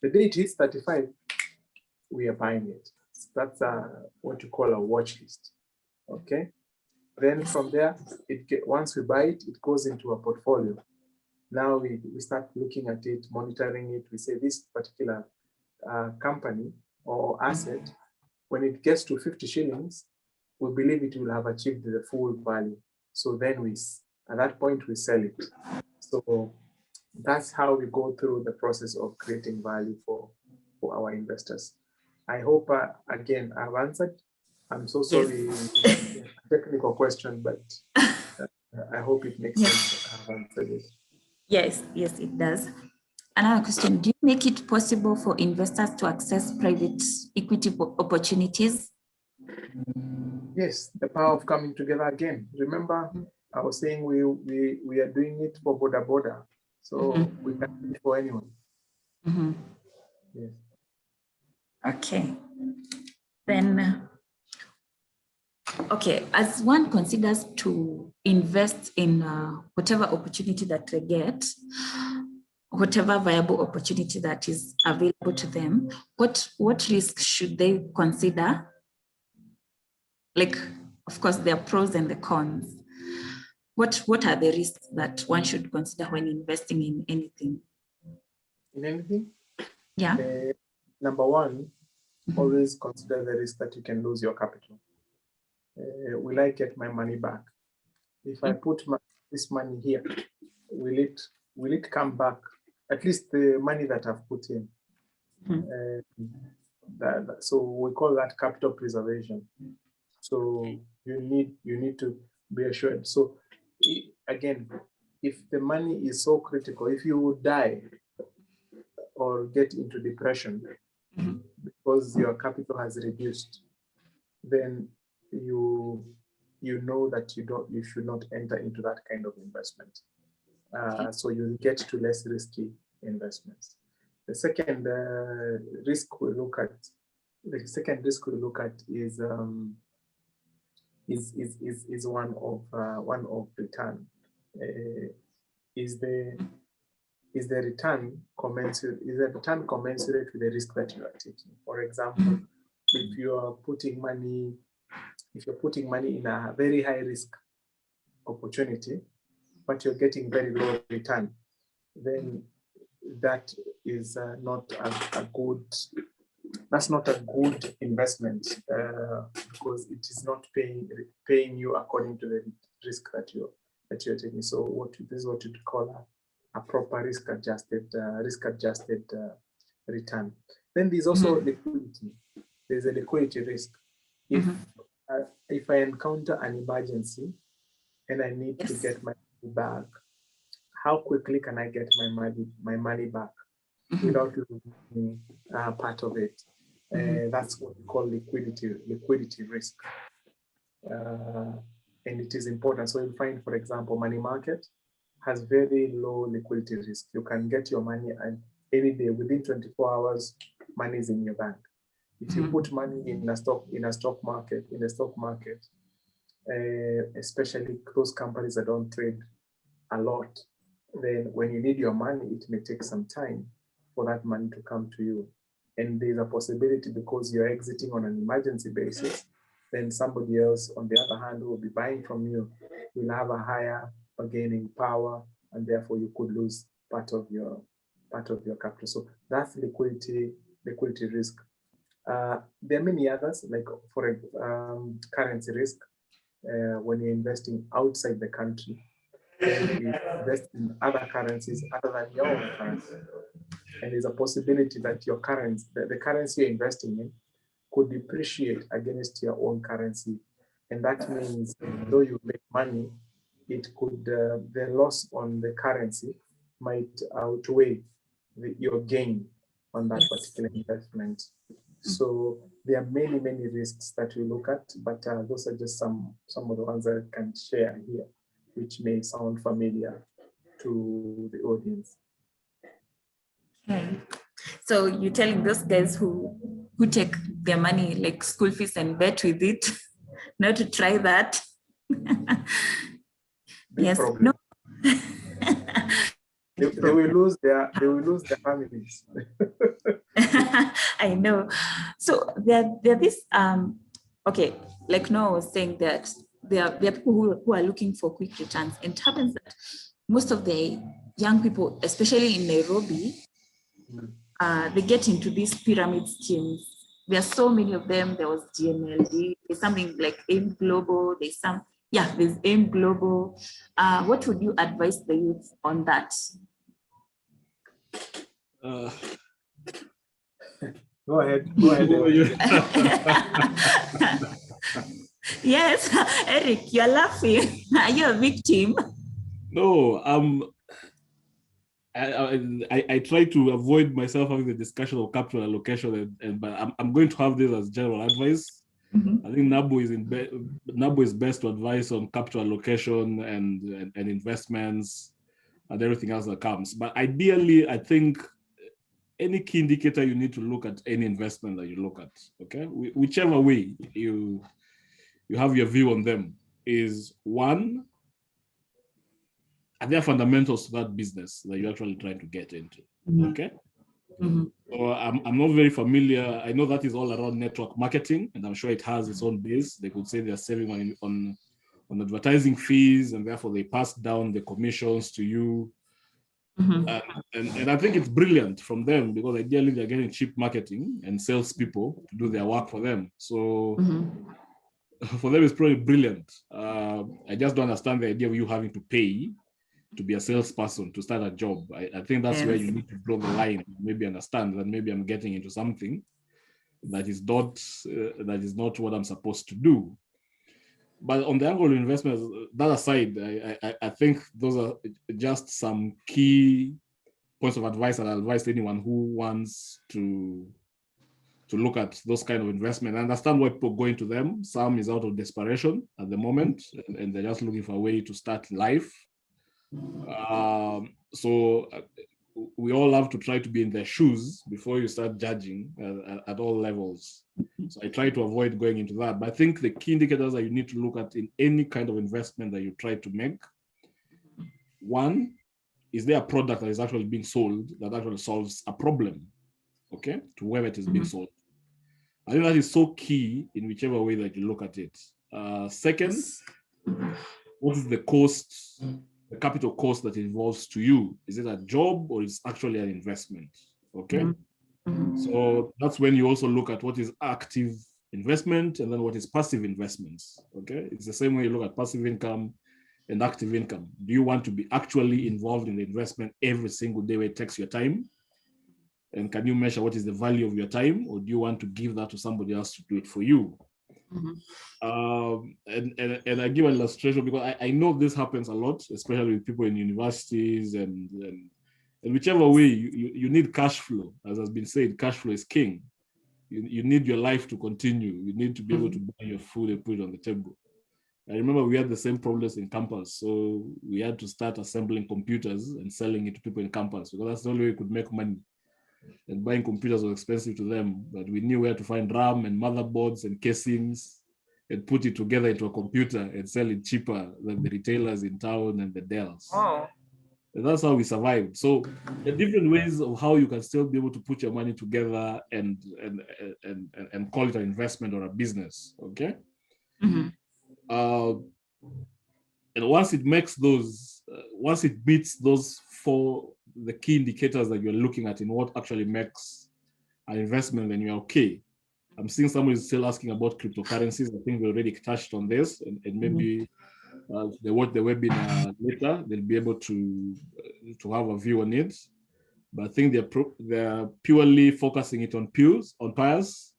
The day it hits 35, we are buying it. So that's what you call a watch list. Okay. Then from there, once we buy it, it goes into a portfolio. Now we start looking at it, monitoring it. We say this particular company or asset, when it gets to 50 shillings, we believe it will have achieved the full value. So then at that point, we sell it. So that's how we go through the process of creating value for our investors. I hope, again, I've answered. I'm so sorry, Yes. technical question, but I hope it makes sense. I've answered it. Yes, it does. Another question, do you make it possible for investors to access private equity opportunities? Yes, the power of coming together again. Remember, I was saying we are doing it for border. So we can do it for anyone. Yes. Okay. Then, okay, as one considers to invest in whatever opportunity that they get, whatever viable opportunity that is available to them, what risks should they consider? Like, of course, there are pros and the cons. What are the risks that one should consider when investing in anything? In anything? Yeah. Number one, always consider the risk that you can lose your capital. Will I get my money back? If I put this money here, will it come back? At least the money that I've put in. So we call that capital preservation. So you need to be assured. So again, if the money is so critical, if you die or get into depression because your capital has reduced, then you know that you should not enter into that kind of investment. So you'll get to less risky investments. The second risk we look at is one of return. Is the return commensurate with the risk that you are taking? For example, if you're putting money in a very high risk opportunity, but you're getting very low return, then that is not a good investment because it is not paying you according to the risk that you're taking. So this is what you call a proper risk-adjusted return. Then there's also liquidity. There's a liquidity risk. If I encounter an emergency and I need to get my money back, how quickly can I get my money back without losing part of it? That's what we call liquidity risk. And it is important. So you'll find, for example, money market has very low liquidity risk. You can get your money and any day within 24 hours, money is in your bank. If you put money in the stock market, especially those companies that don't trade a lot, then when you need your money, it may take some time for that money to come to you. And there's a possibility because you're exiting on an emergency basis, then somebody else, on the other hand, who will be buying from you will have a higher bargaining power, and therefore you could lose part of your capital. So that's liquidity risk. There are many others, like for currency risk. When you're investing outside the country, then you invest in other currencies other than your own currency. And there's a possibility that your currency, the currency you're investing in, could depreciate against your own currency. And that means though you make money, it could, the loss on the currency might outweigh your gain on that particular investment. So there are many, many risks that we look at, but those are just some of the ones that I can share here, which may sound familiar to the audience. Okay. So you're telling those guys who take their money like school fees and bet with it, not to try that. Yes. Problem. No. They will lose their families. I know. So there this okay, like Noah was saying that there are people who are looking for quick returns, and it happens that most of the young people, especially in Nairobi, they get into these pyramid schemes. There are so many of them. There was GNLD. There's something like AIM Global. There's AIM Global. What would you advise the youth on that? Go ahead. Yes, Eric, you're laughing. Are you a victim? No, I try to avoid myself having the discussion of capital allocation, but I'm going to have this as general advice. Mhm. I think NABO is best to advise on capital allocation and investments and everything else that comes. But ideally, I think any key indicator you need to look at any investment that you look at, okay? Whichever way you have your view on them is one, are there fundamentals to that business that you're actually trying to get into, okay? Mhm. So I'm not very familiar. I know that is all around network marketing, and I'm sure it has its own base. They could say they're saving on advertising fees, and therefore they pass down the commissions to you. Mhm. And I think it's brilliant from them because ideally they're getting cheap marketing and salespeople to do their work for them. So Mhm. for them, it's probably brilliant. I just don't understand the idea of you having to pay to be a salesperson to start a job. I think that's where you need to draw the line. Maybe understand that maybe I'm getting into something that is not what I'm supposed to do. But on the angle of investments, that aside, I think those are just some key points of advice that I advise anyone who wants to look at those kind of investment. I understand why people go into them. Some is out of desperation at the moment, and they're just looking for a way to start life. So we all have to try to be in their shoes before you start judging at all levels. So I try to avoid going into that. But I think the key indicators that you need to look at in any kind of investment that you try to make, one, is there a product that is actually being sold that actually solves a problem, okay, to whoever it is being sold? I think that is so key in whichever way that you look at it. Second, what is the cost, the capital cost that involves to you? Is it a job or is actually an investment? Okay. So that's when you also look at what is active investment and then what is passive investments. Okay. It's the same way you look at passive income and active income. Do you want to be actually involved in the investment every single day where it takes your time? And can you measure what is the value of your time, or do you want to give that to somebody else to do it for you? And I give an illustration because I know this happens a lot, especially with people in universities and whichever way you need cash flow. As has been said, cash flow is king. You need your life to continue. You need to be able to buy your food and put it on the table. I remember we had the same problems in campus, so we had to start assembling computers and selling it to people in campus because that's the only way we could make money. And buying computers was expensive to them, but we knew where to find RAM and motherboards and casings and put it together into a computer and sell it cheaper than the retailers in town and the Dells. Oh. And that's how we survived. So there are different ways of how you can still be able to put your money together and call it an investment or a business, okay? And once it makes those, once it beats those four, the key indicators that you're looking at in what actually makes an investment, then you're okay. I'm seeing somebody still asking about cryptocurrencies. I think we already touched on this, and maybe they watch the webinar later, they'll be able to have a view on it. But I think they're purely focusing it on PIRS.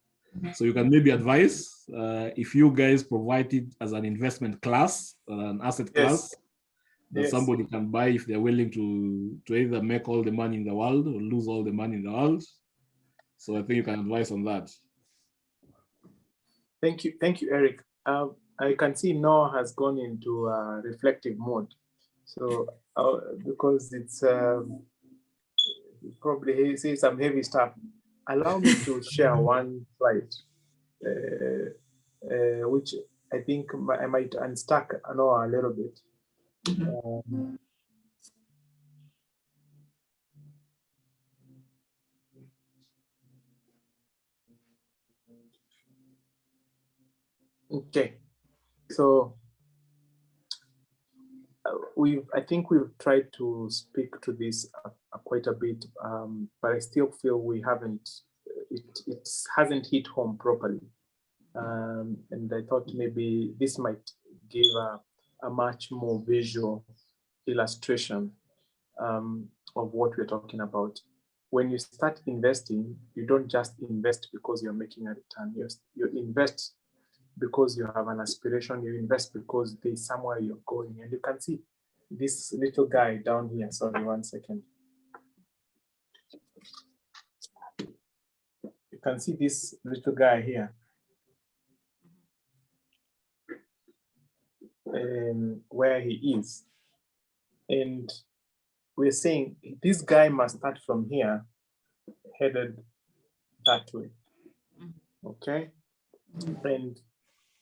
So you can maybe advise if you guys provide it as an investment class, an asset class, that somebody can buy if they're willing to either make all the money in the world or lose all the money in the world. So I think you can advise on that. Thank you, Eric. I can see Noah has gone into reflective mode. So because it's probably say some heavy stuff, allow me to share one slide, which I think I might unstuck Noah a little bit. Okay, so I think we've tried to speak to this quite a bit, but I still feel we haven't, it hasn't hit home properly. And I thought maybe this might give a much more visual illustration of what we're talking about. When you start investing, you don't just invest because you're making a return. You invest because you have an aspiration. You invest because there's somewhere you're going. And you can see this little guy down here. Sorry, 1 second. You can see this little guy here. Where he is. And we're saying this guy must start from here, headed that way. Okay? And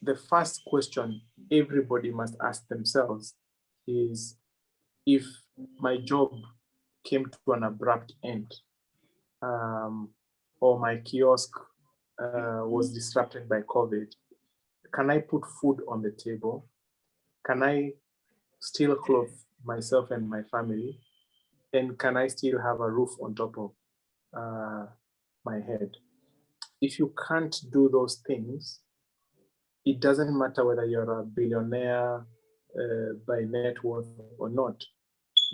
the first question everybody must ask themselves is, if my job came to an abrupt end, or my kiosk was disrupted by COVID, can I put food on the table? Can I still clothe myself and my family? And can I still have a roof on top of my head? If you can't do those things, it doesn't matter whether you're a billionaire by net worth or not.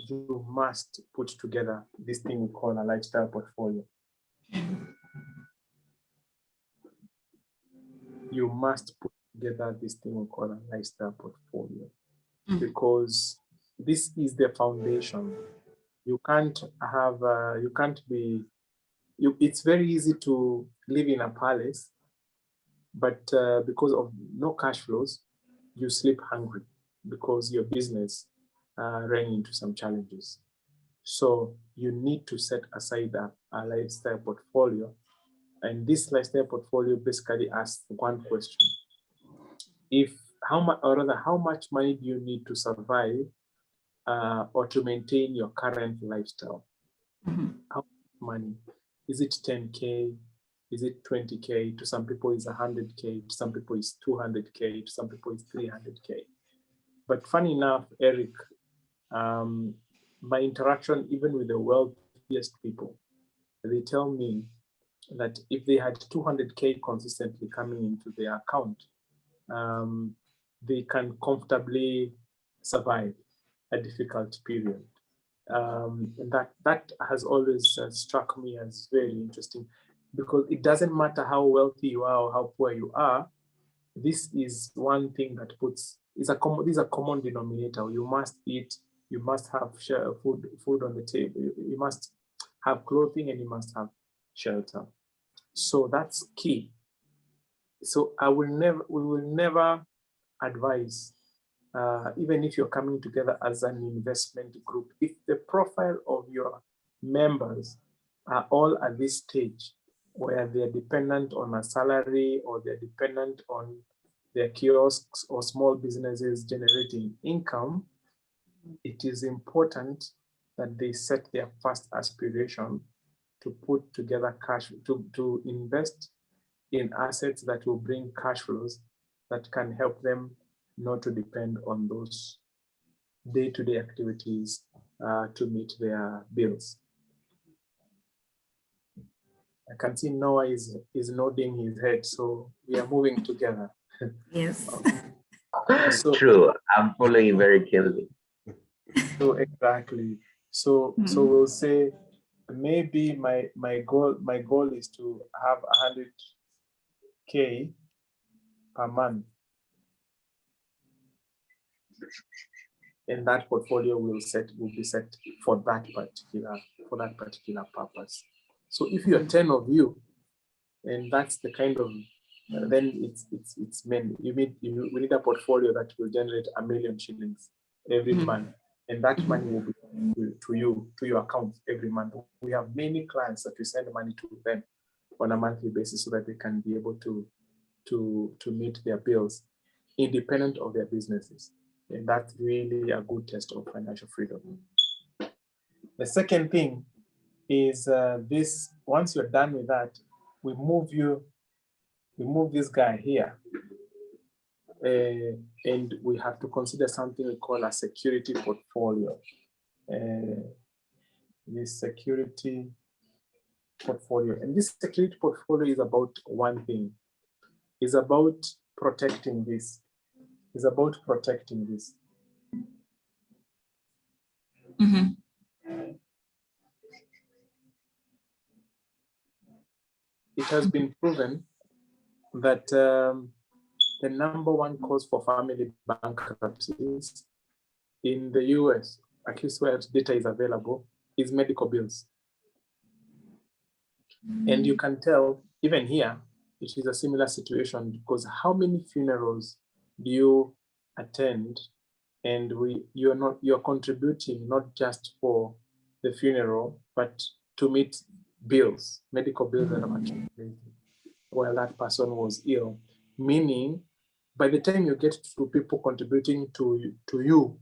You must put together this thing we call a lifestyle portfolio. You must put together this thing we call a lifestyle portfolio, because this is the foundation. You can't have, it's very easy to live in a palace, but because of no cash flows, you sleep hungry because your business ran into some challenges. So you need to set aside a lifestyle portfolio. And this lifestyle portfolio basically asks one question. How much money do you need to survive or to maintain your current lifestyle? How much money? Is it 10K? Is it 20K? To some people it's 100K, to some people it's 200K, to some people it's 300K. But funny enough, Eric, my interaction even with the wealthiest people, they tell me that if they had 200K consistently coming into their account, they can comfortably survive a difficult period. And that has always struck me as very interesting, because it doesn't matter how wealthy you are or how poor you are. This is one thing that is a common denominator. You must eat, you must have food on the table, you must have clothing, and you must have shelter. So that's key. So we will never advise, even if you're coming together as an investment group, if the profile of your members are all at this stage where they're dependent on a salary, or they're dependent on their kiosks or small businesses generating income, it is important that they set their first aspiration to put together cash, to invest in assets that will bring cash flows that can help them not to depend on those day-to-day activities to meet their bills. I can see Noah is nodding his head, so we are moving together. Yes. So, true. I'm following very keenly. So exactly. So we'll say maybe my goal is to have 100K per month, and that portfolio will be set for that particular purpose. So if you're 10 of you, and that's the kind of then it's men. We need a portfolio that will generate 1 million shillings every month, and that money will be to your account every month. We have many clients that we send money to them on a monthly basis so that they can be able to meet their bills independent of their businesses. And that's really a good test of financial freedom. The second thing is this: once you're done with that, we move this guy here and we have to consider something we call a security portfolio. This security portfolio, and this security portfolio is about one thing, is about protecting this, Mhm. It has been proven that the number one cause for family bankruptcies in the US, at least where data is available, is medical bills. And you can tell, even here, it is a similar situation, because how many funerals do you attend, and you're contributing not just for the funeral, but to meet bills, medical bills that are accumulated while that person was ill. Meaning, by the time you get to people contributing to you,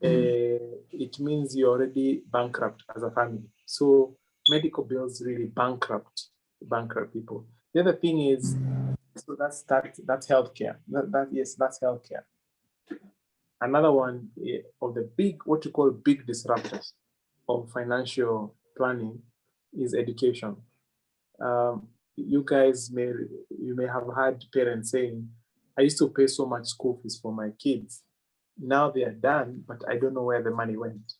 it means you're already bankrupt as a family. So medical bills really bankrupt people. The other thing is, so that's healthcare. That's healthcare. Another one of the what you call big disruptors of financial planning is education. You guys may have heard parents saying, I used to pay so much school fees for my kids. Now they are done, but I don't know where the money went.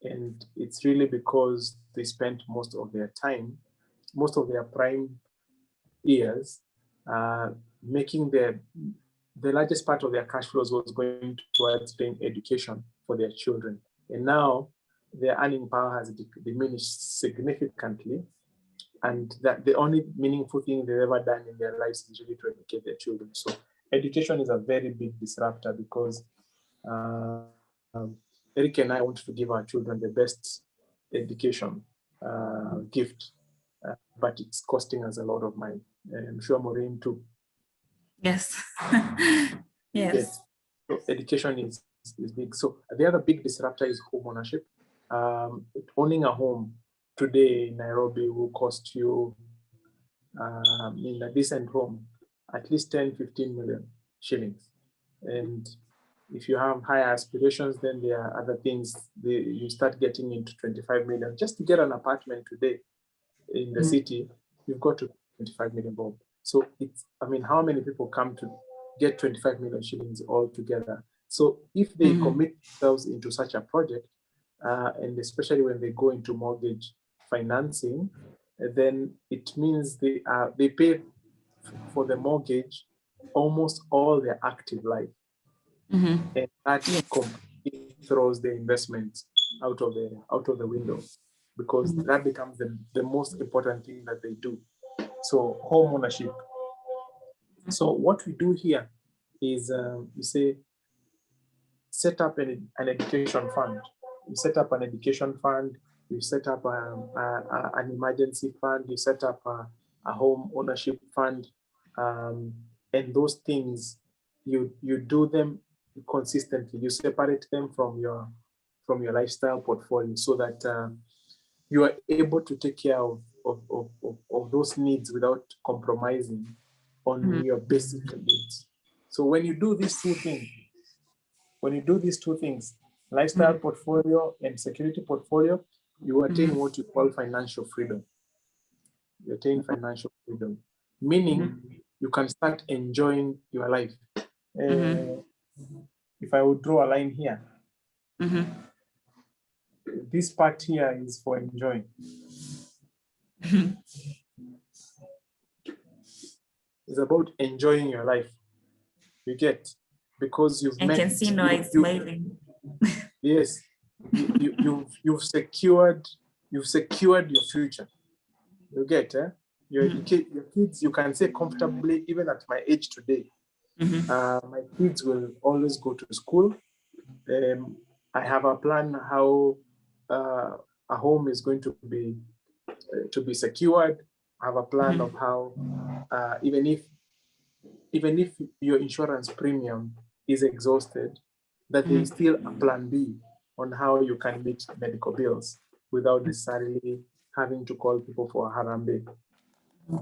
And it's really because they spent most of their time, most of their prime years, making the largest part of their cash flows was going towards paying education for their children. And now their earning power has diminished significantly. And that the only meaningful thing they've ever done in their lives is really to educate their children. So education is a very big disruptor, because Eric and I want to give our children the best education gift, but it's costing us a lot of money. I'm sure Maureen too. Yes. Yes. So education is big. So the other big disruptor is home ownership. Owning a home today in Nairobi will cost you, in a decent home, at least 10, 15 million shillings. And if you have higher aspirations, then there are other things. You start getting into 25 million. Just to get an apartment today in the city, you've got to 25 million bob. So how many people come to get 25 million shillings all together? So if they commit themselves into such a project, and especially when they go into mortgage financing, then it means they pay for the mortgage almost all their active life. And that completely throws the investment out of the window, because that becomes the most important thing that they do. So home ownership. So what we do here is we say, set up an education fund. You set up an education fund, you set up an emergency fund, you set up a home ownership fund, and those things, you do them consistently. You separate them from your lifestyle portfolio, so that you are able to take care of those needs without compromising on your basic needs. So when you do these two things, lifestyle portfolio and security portfolio, you attain what you call financial freedom. You attain financial freedom, meaning you can start enjoying your life. If I would draw a line here, this part here is for enjoying. It's about enjoying your life. You get, because you've I can see Noah smiling. Yes, you've secured your future. You get, you educate your kids. You can say comfortably, even at my age today, my kids will always go to school. I have a plan how a home is going to be secured. I have a plan of how, even if your insurance premium is exhausted, that there is still a plan B on how you can meet medical bills without necessarily having to call people for a harambe.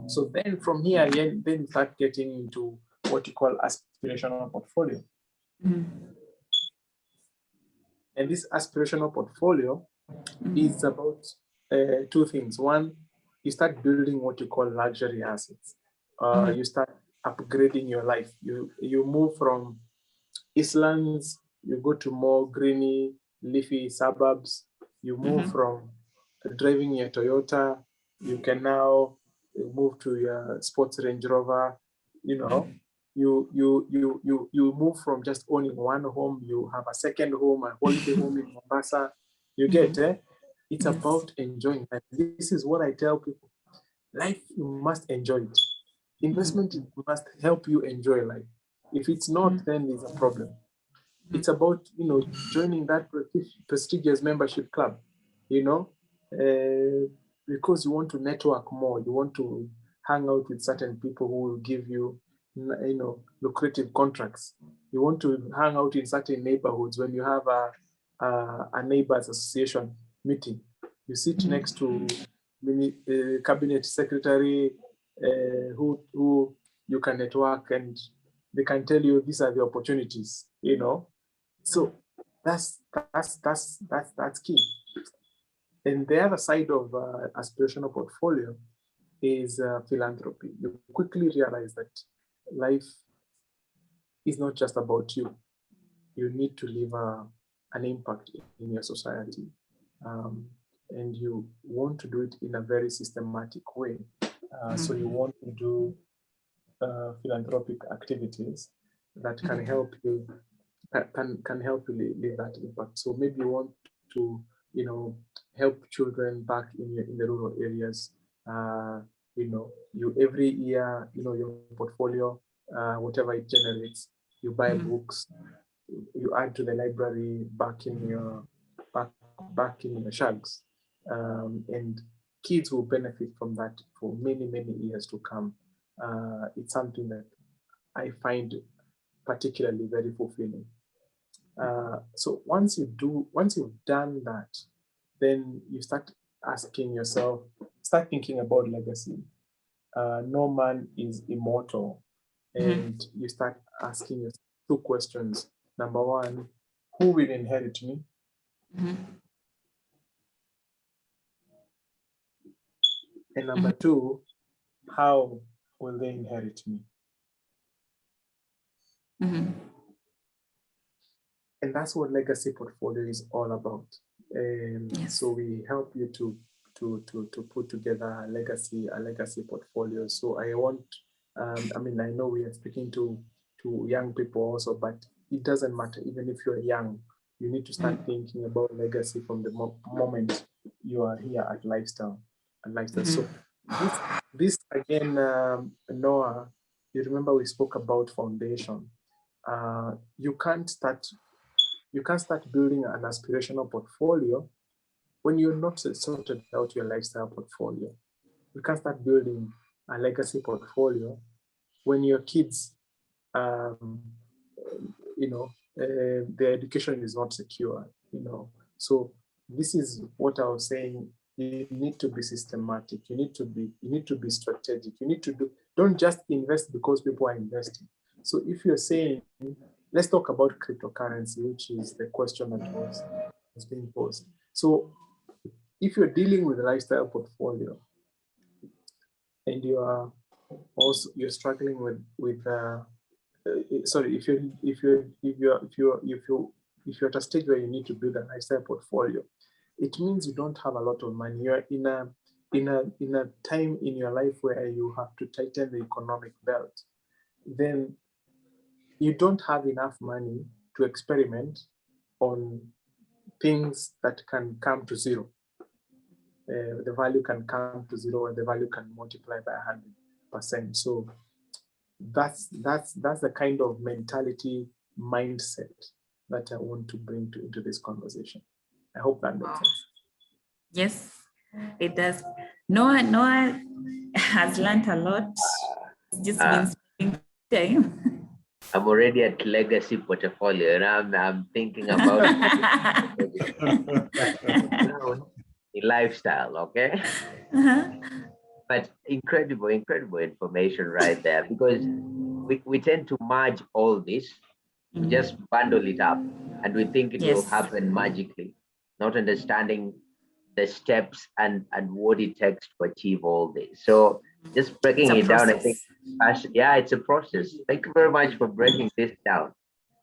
So then from here, then you start getting into what you call aspirational portfolio. Mhm. And this aspirational portfolio is about two things. One, you start building what you call luxury assets. You start upgrading your life. You move from Eastlands, you go to more greeny, leafy suburbs. You move from driving your Toyota, you can now move to your sports Range Rover. You know, you move from just owning one home, you have a second home, a holiday home in Mombasa. You get it? It's about enjoying life. This is what I tell people. Life, you must enjoy it. Investment must help you enjoy life. If it's not, then there's a problem. It's about, joining that prestigious membership club, because you want to network more. You want to hang out with certain people who will give you, lucrative contracts. You want to hang out in certain neighborhoods. When you have a neighbors association meeting, you sit next to cabinet secretary who you can network, and they can tell you these are the opportunities. So that's key. And the other side of aspirational portfolio is philanthropy. You quickly realize that life is not just about you. You need to leave an impact in your society. And you want to do it in a very systematic way. So you want to do philanthropic activities that can help you can help you leave that impact. So maybe you want to, help children back in the rural areas. You every year, your portfolio, whatever it generates, you buy books, you add to the library back in your shags, and kids will benefit from that for many, many years to come. It's something that I find particularly very fulfilling. So once you've done that, then you start asking yourself, start thinking about legacy. No man is immortal. And you start asking yourself two questions. Number one, who will inherit me? And number two, how will they inherit me? And that's what legacy portfolio is all about. So we help you to put together a legacy portfolio. So I want, I know we are speaking to young people also, but it doesn't matter. Even if you're young, you need to start thinking about legacy from the moment you are here at Lifestyle. So this again, Noah, you remember we spoke about foundation. You can't start building an aspirational portfolio when you're not sorted out your lifestyle portfolio. You can't start building a legacy portfolio when your kids, their education is not secure. So this is what I was saying. You need to be systematic. You need to be strategic. You need to don't just invest because people are investing. So if you're saying, let's talk about cryptocurrency, which is the question that was being posed. So if you're dealing with a lifestyle portfolio and you're struggling with if you're at a stage where you need to build a lifestyle portfolio, it means you don't have a lot of money. You're in a time in your life where you have to tighten the economic belt. Then you don't have enough money to experiment on things that can come to zero. The value can come to zero and the value can multiply by 100%. So that's the kind of mentality, mindset that I want to bring into this conversation. I hope that makes sense. Yes, it does. Noah has learned a lot. Just been spending time. I'm already at legacy portfolio, and I'm thinking about lifestyle, okay? But incredible information right there, because we tend to merge all this, we just bundle it up, and we think it will Yes. happen magically, not understanding the steps and what it takes to achieve all this. So just breaking It's a it down, I think, process. yeah, it's a process. Thank you very much for breaking this down.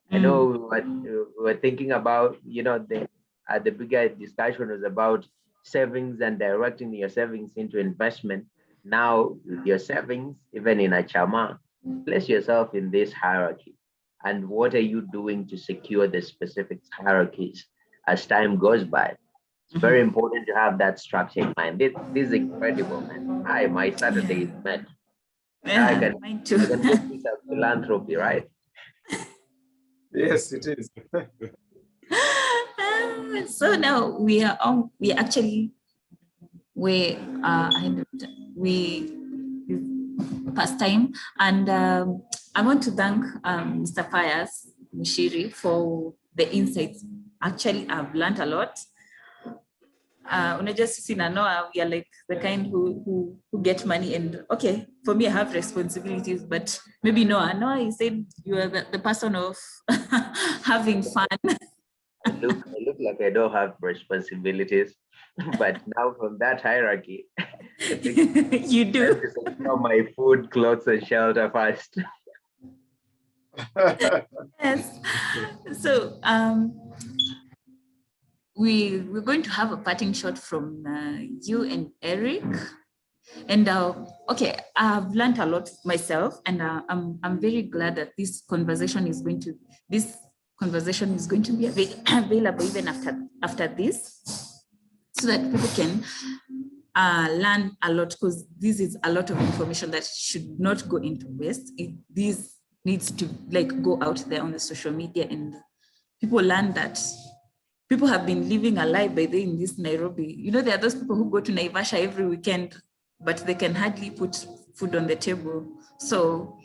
I know we were thinking about, the bigger discussion was about savings and directing your savings into investment. Now, with your savings, even in a chama, place yourself in this hierarchy. And what are you doing to secure the specific hierarchies as time goes by? It's very important to have that structure in mind. This is incredible, man. Hi, my Saturday is met. Now Yeah, mine too. I can go do some philanthropy, right? Yes, it is. So now we are on. We actually we past time, and I want to thank Mr. Fires Mushiri for the insights. Actually, I've learned a lot. Unajua sisi na Noah, we are like the kind who get money, and okay, for me I have responsibilities, but maybe Noah, you said you are the person of having fun. I look like I don't have responsibilities, but now from that hierarchy, I think You do. my food, clothes, and shelter first. Yes. So we're going to have a parting shot from you and Eric. And okay, I've learned a lot myself, and I'm very glad that this conversation is going to be available even after this, so that people can learn a lot, because this is a lot of information that should not go into waste. This needs to go out there on the social media, and people learn that people have been living a lie by day in this Nairobi. There are those people who go to Naivasha every weekend, but they can hardly put food on the table. So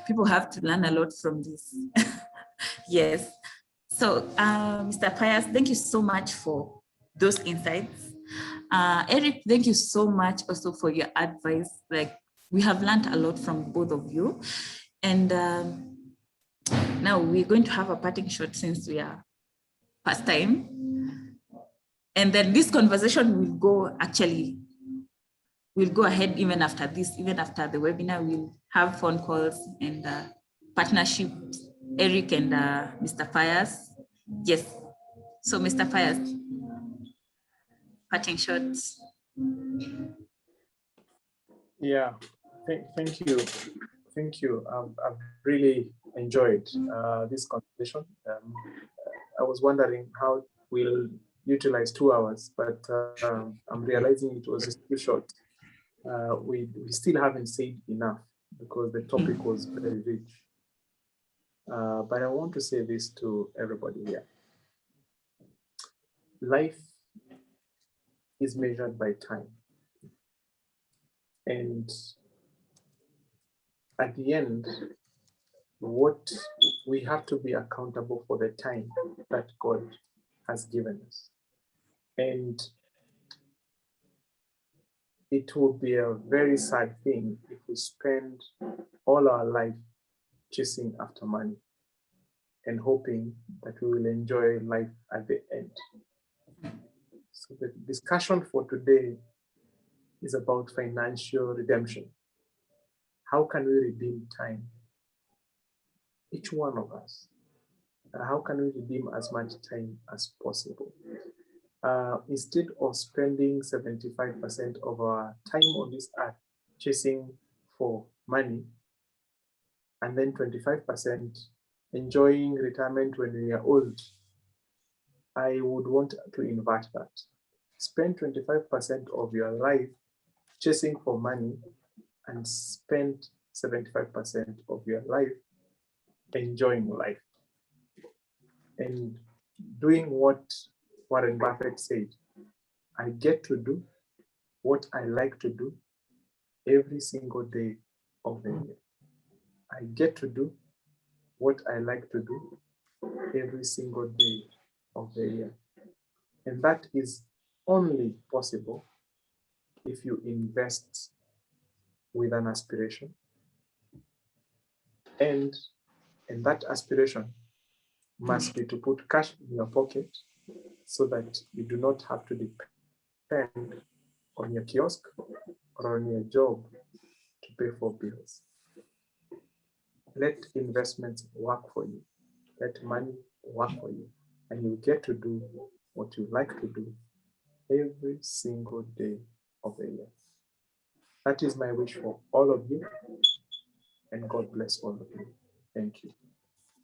people have to learn a lot from this. Yes. So Mr. Pius, thank you so much for those insights. Eric, thank you so much also for your advice. We have learned a lot from both of you. And now we're going to have a parting shot since we are past time. And then this conversation will go ahead even after this, even after the webinar. We'll have phone calls and partnerships, Eric and Mr. Fires. Yes. So Mr. Fires, parting shots. Yeah, thank you. Thank you. I've really enjoyed this conversation. I was wondering how we'll utilize 2 hours, but I'm realizing it was just too short. We still haven't said enough because the topic was very rich. But I want to say this to everybody here. Life is measured by time. And at the end, what we have to be accountable for the time that God has given us. And it will be a very sad thing if we spend all our life chasing after money and hoping that we will enjoy life at the end. So the discussion for today is about financial redemption. How can we redeem time? Each one of us. How can we redeem as much time as possible? Instead of spending 75% of our time on this earth chasing for money, and then 25% enjoying retirement when we are old, I would want to invert that. Spend 25% of your life chasing for money and spend 75% of your life enjoying life and doing what Warren Buffett said. I get to do what I like to do every single day of the year. I get to do what I like to do every single day of the year. And that is only possible if you invest with an aspiration, And that aspiration must be to put cash in your pocket so that you do not have to depend on your kiosk or on your job to pay for bills. Let investments work for you. Let money work for you. And you get to do what you like to do every single day of the year. That is my wish for all of you. And God bless all of you. Thank you.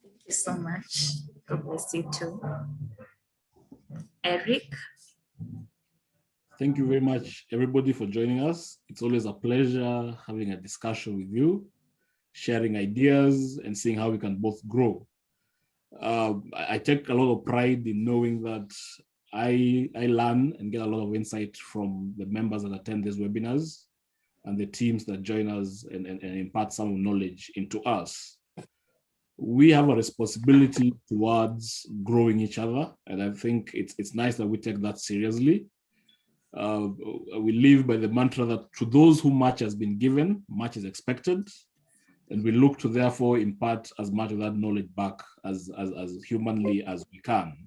Thank you so much. God bless you too. Eric? Thank you very much, everybody, for joining us. It's always a pleasure having a discussion with you, sharing ideas, and seeing how we can both grow. I take a lot of pride in knowing that I learn and get a lot of insight from the members that attend these webinars and the teams that join us and impart some knowledge into us. We have a responsibility towards growing each other, and I think it's nice that we take that seriously. We live by the mantra that to those whom much has been given, much is expected, and we look to therefore impart as much of that knowledge back as humanly as we can.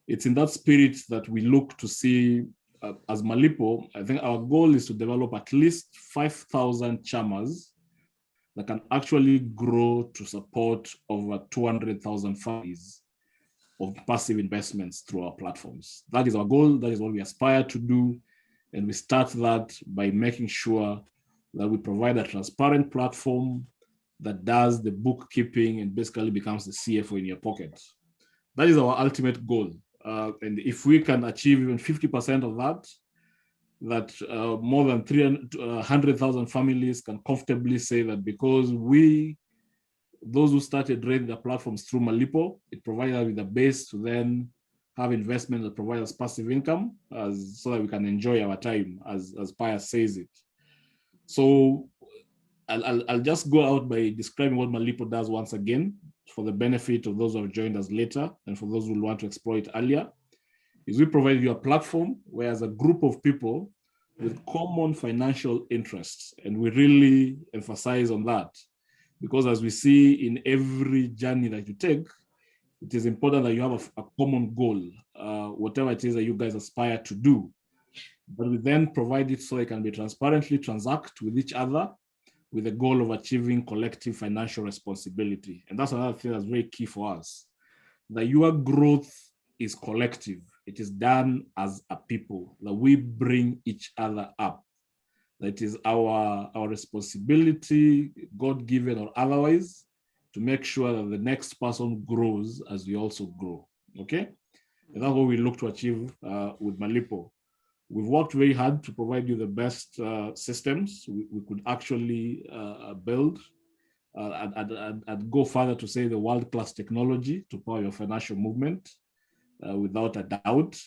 It's in that spirit that we look to see, as Malipo, I think our goal is to develop at least 5,000 chamas that can actually grow to support over 200,000 families of passive investments through our platforms. That is our goal. That is what we aspire to do. And we start that by making sure that we provide a transparent platform that does the bookkeeping and basically becomes the CFO in your pocket. That is our ultimate goal. And if we can achieve even 50% of that, more than 100,000 families can comfortably say that because those who started running the platforms through Malipo, it provides us with a base to then have investment that provides us passive income so that we can enjoy our time, as Pius says it. So I'll just go out by describing what Malipo does once again for the benefit of those who have joined us later and for those who want to explore it earlier. Is we provide you a platform where as a group of people with common financial interests, and we really emphasize on that, because as we see in every journey that you take, it is important that you have a common goal, whatever it is that you guys aspire to do. But we then provide it so it can be transparently transact with each other with the goal of achieving collective financial responsibility. And that's another thing that's very key for us, that your growth is collective. It is done as a people, that we bring each other up. That is our responsibility, God-given or otherwise, to make sure that the next person grows as we also grow, okay? And that's what we look to achieve with Malipo. We've worked very hard to provide you the best systems we could actually build and go further to say the world-class technology to power your financial movement without a doubt,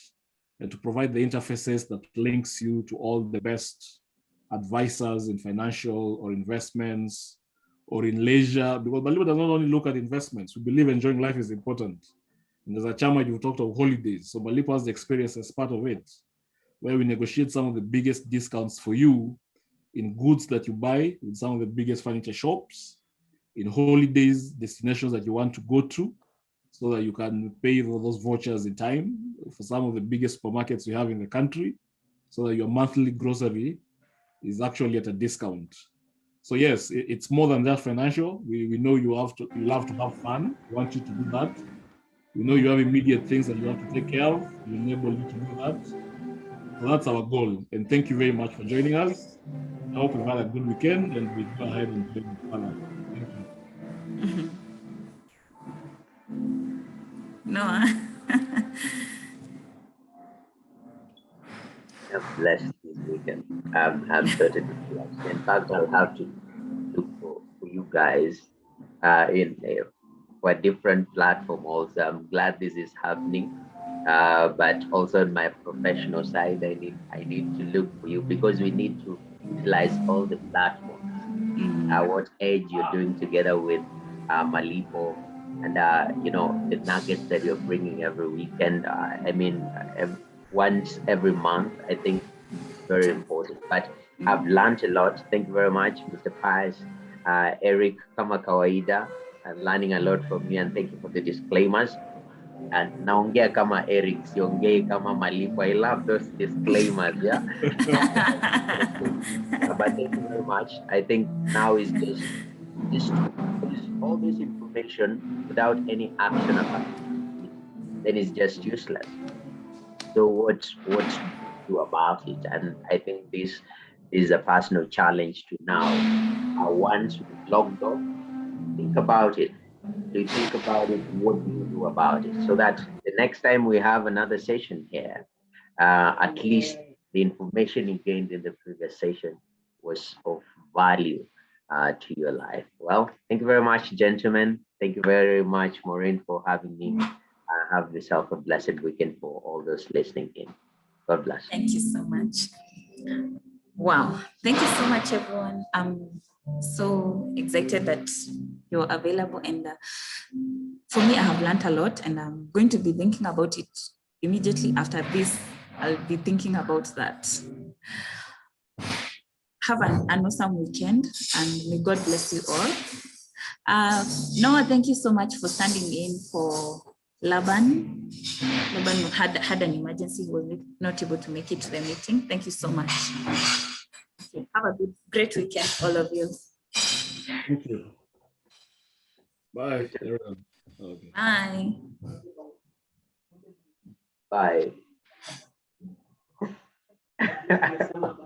and to provide the interfaces that links you to all the best advisors in financial or investments or in leisure, because Malipo does not only look at investments. We believe enjoying life is important. And as a chairman, you talked of holidays. So Malipo has the experience as part of it, where we negotiate some of the biggest discounts for you in goods that you buy with some of the biggest furniture shops, in holidays, destinations that you want to go to, so that you can pay for those vouchers in time for some of the biggest supermarkets we have in the country, so that your monthly grocery is actually at a discount. So yes, it's more than just financial. We know you love to have fun. We want you to do that. We know you have immediate things that you have to take care of. We enable you to do that. So that's our goal. And thank you very much for joining us. I hope you've had a good weekend and we go ahead and play with further. Thank you. Noah. I'm blessed this weekend. I'm certainly blessed. In fact, I'll have to look for you guys for a different platform also. I'm glad this is happening. But also on my professional side, I need to look for you because we need to utilize all the platforms. What Edge you're doing together with Malipo, and the nuggets that you're bringing every weekend. Once every month, I think it's very important. But I've learned a lot. Thank you very much, Mr. Pius. Eric, kama kawaida, learning a lot from you, and thank you for the disclaimers. And naongea kama Eric, siongei kama Malipo. I love those disclaimers, yeah. But thank you very much. I think now is just all this information without any action about it, then it's just useless. So what do about it? And I think this is a personal challenge to now. Once we've logged off, think about it. Do you think about it? What do you do about it? So that the next time we have another session here, at least the information you gained in the previous session was of value to your life. Well, thank you very much, gentlemen. Thank you very much, Maureen, for having me. Have yourself a blessed weekend for all those listening in. God bless. Thank you so much. Wow. Thank you so much, everyone. I'm so excited that you're available. And for me, I have learned a lot, and I'm going to be thinking about it immediately after this. I'll be thinking about that. Have an awesome weekend, and may God bless you all. Noah, thank you so much for standing in for Laban. Laban had an emergency. He was not able to make it to the meeting. Thank you so much. Okay, have a great weekend, all of you. Thank you. Bye, everyone. Okay. Bye. Bye.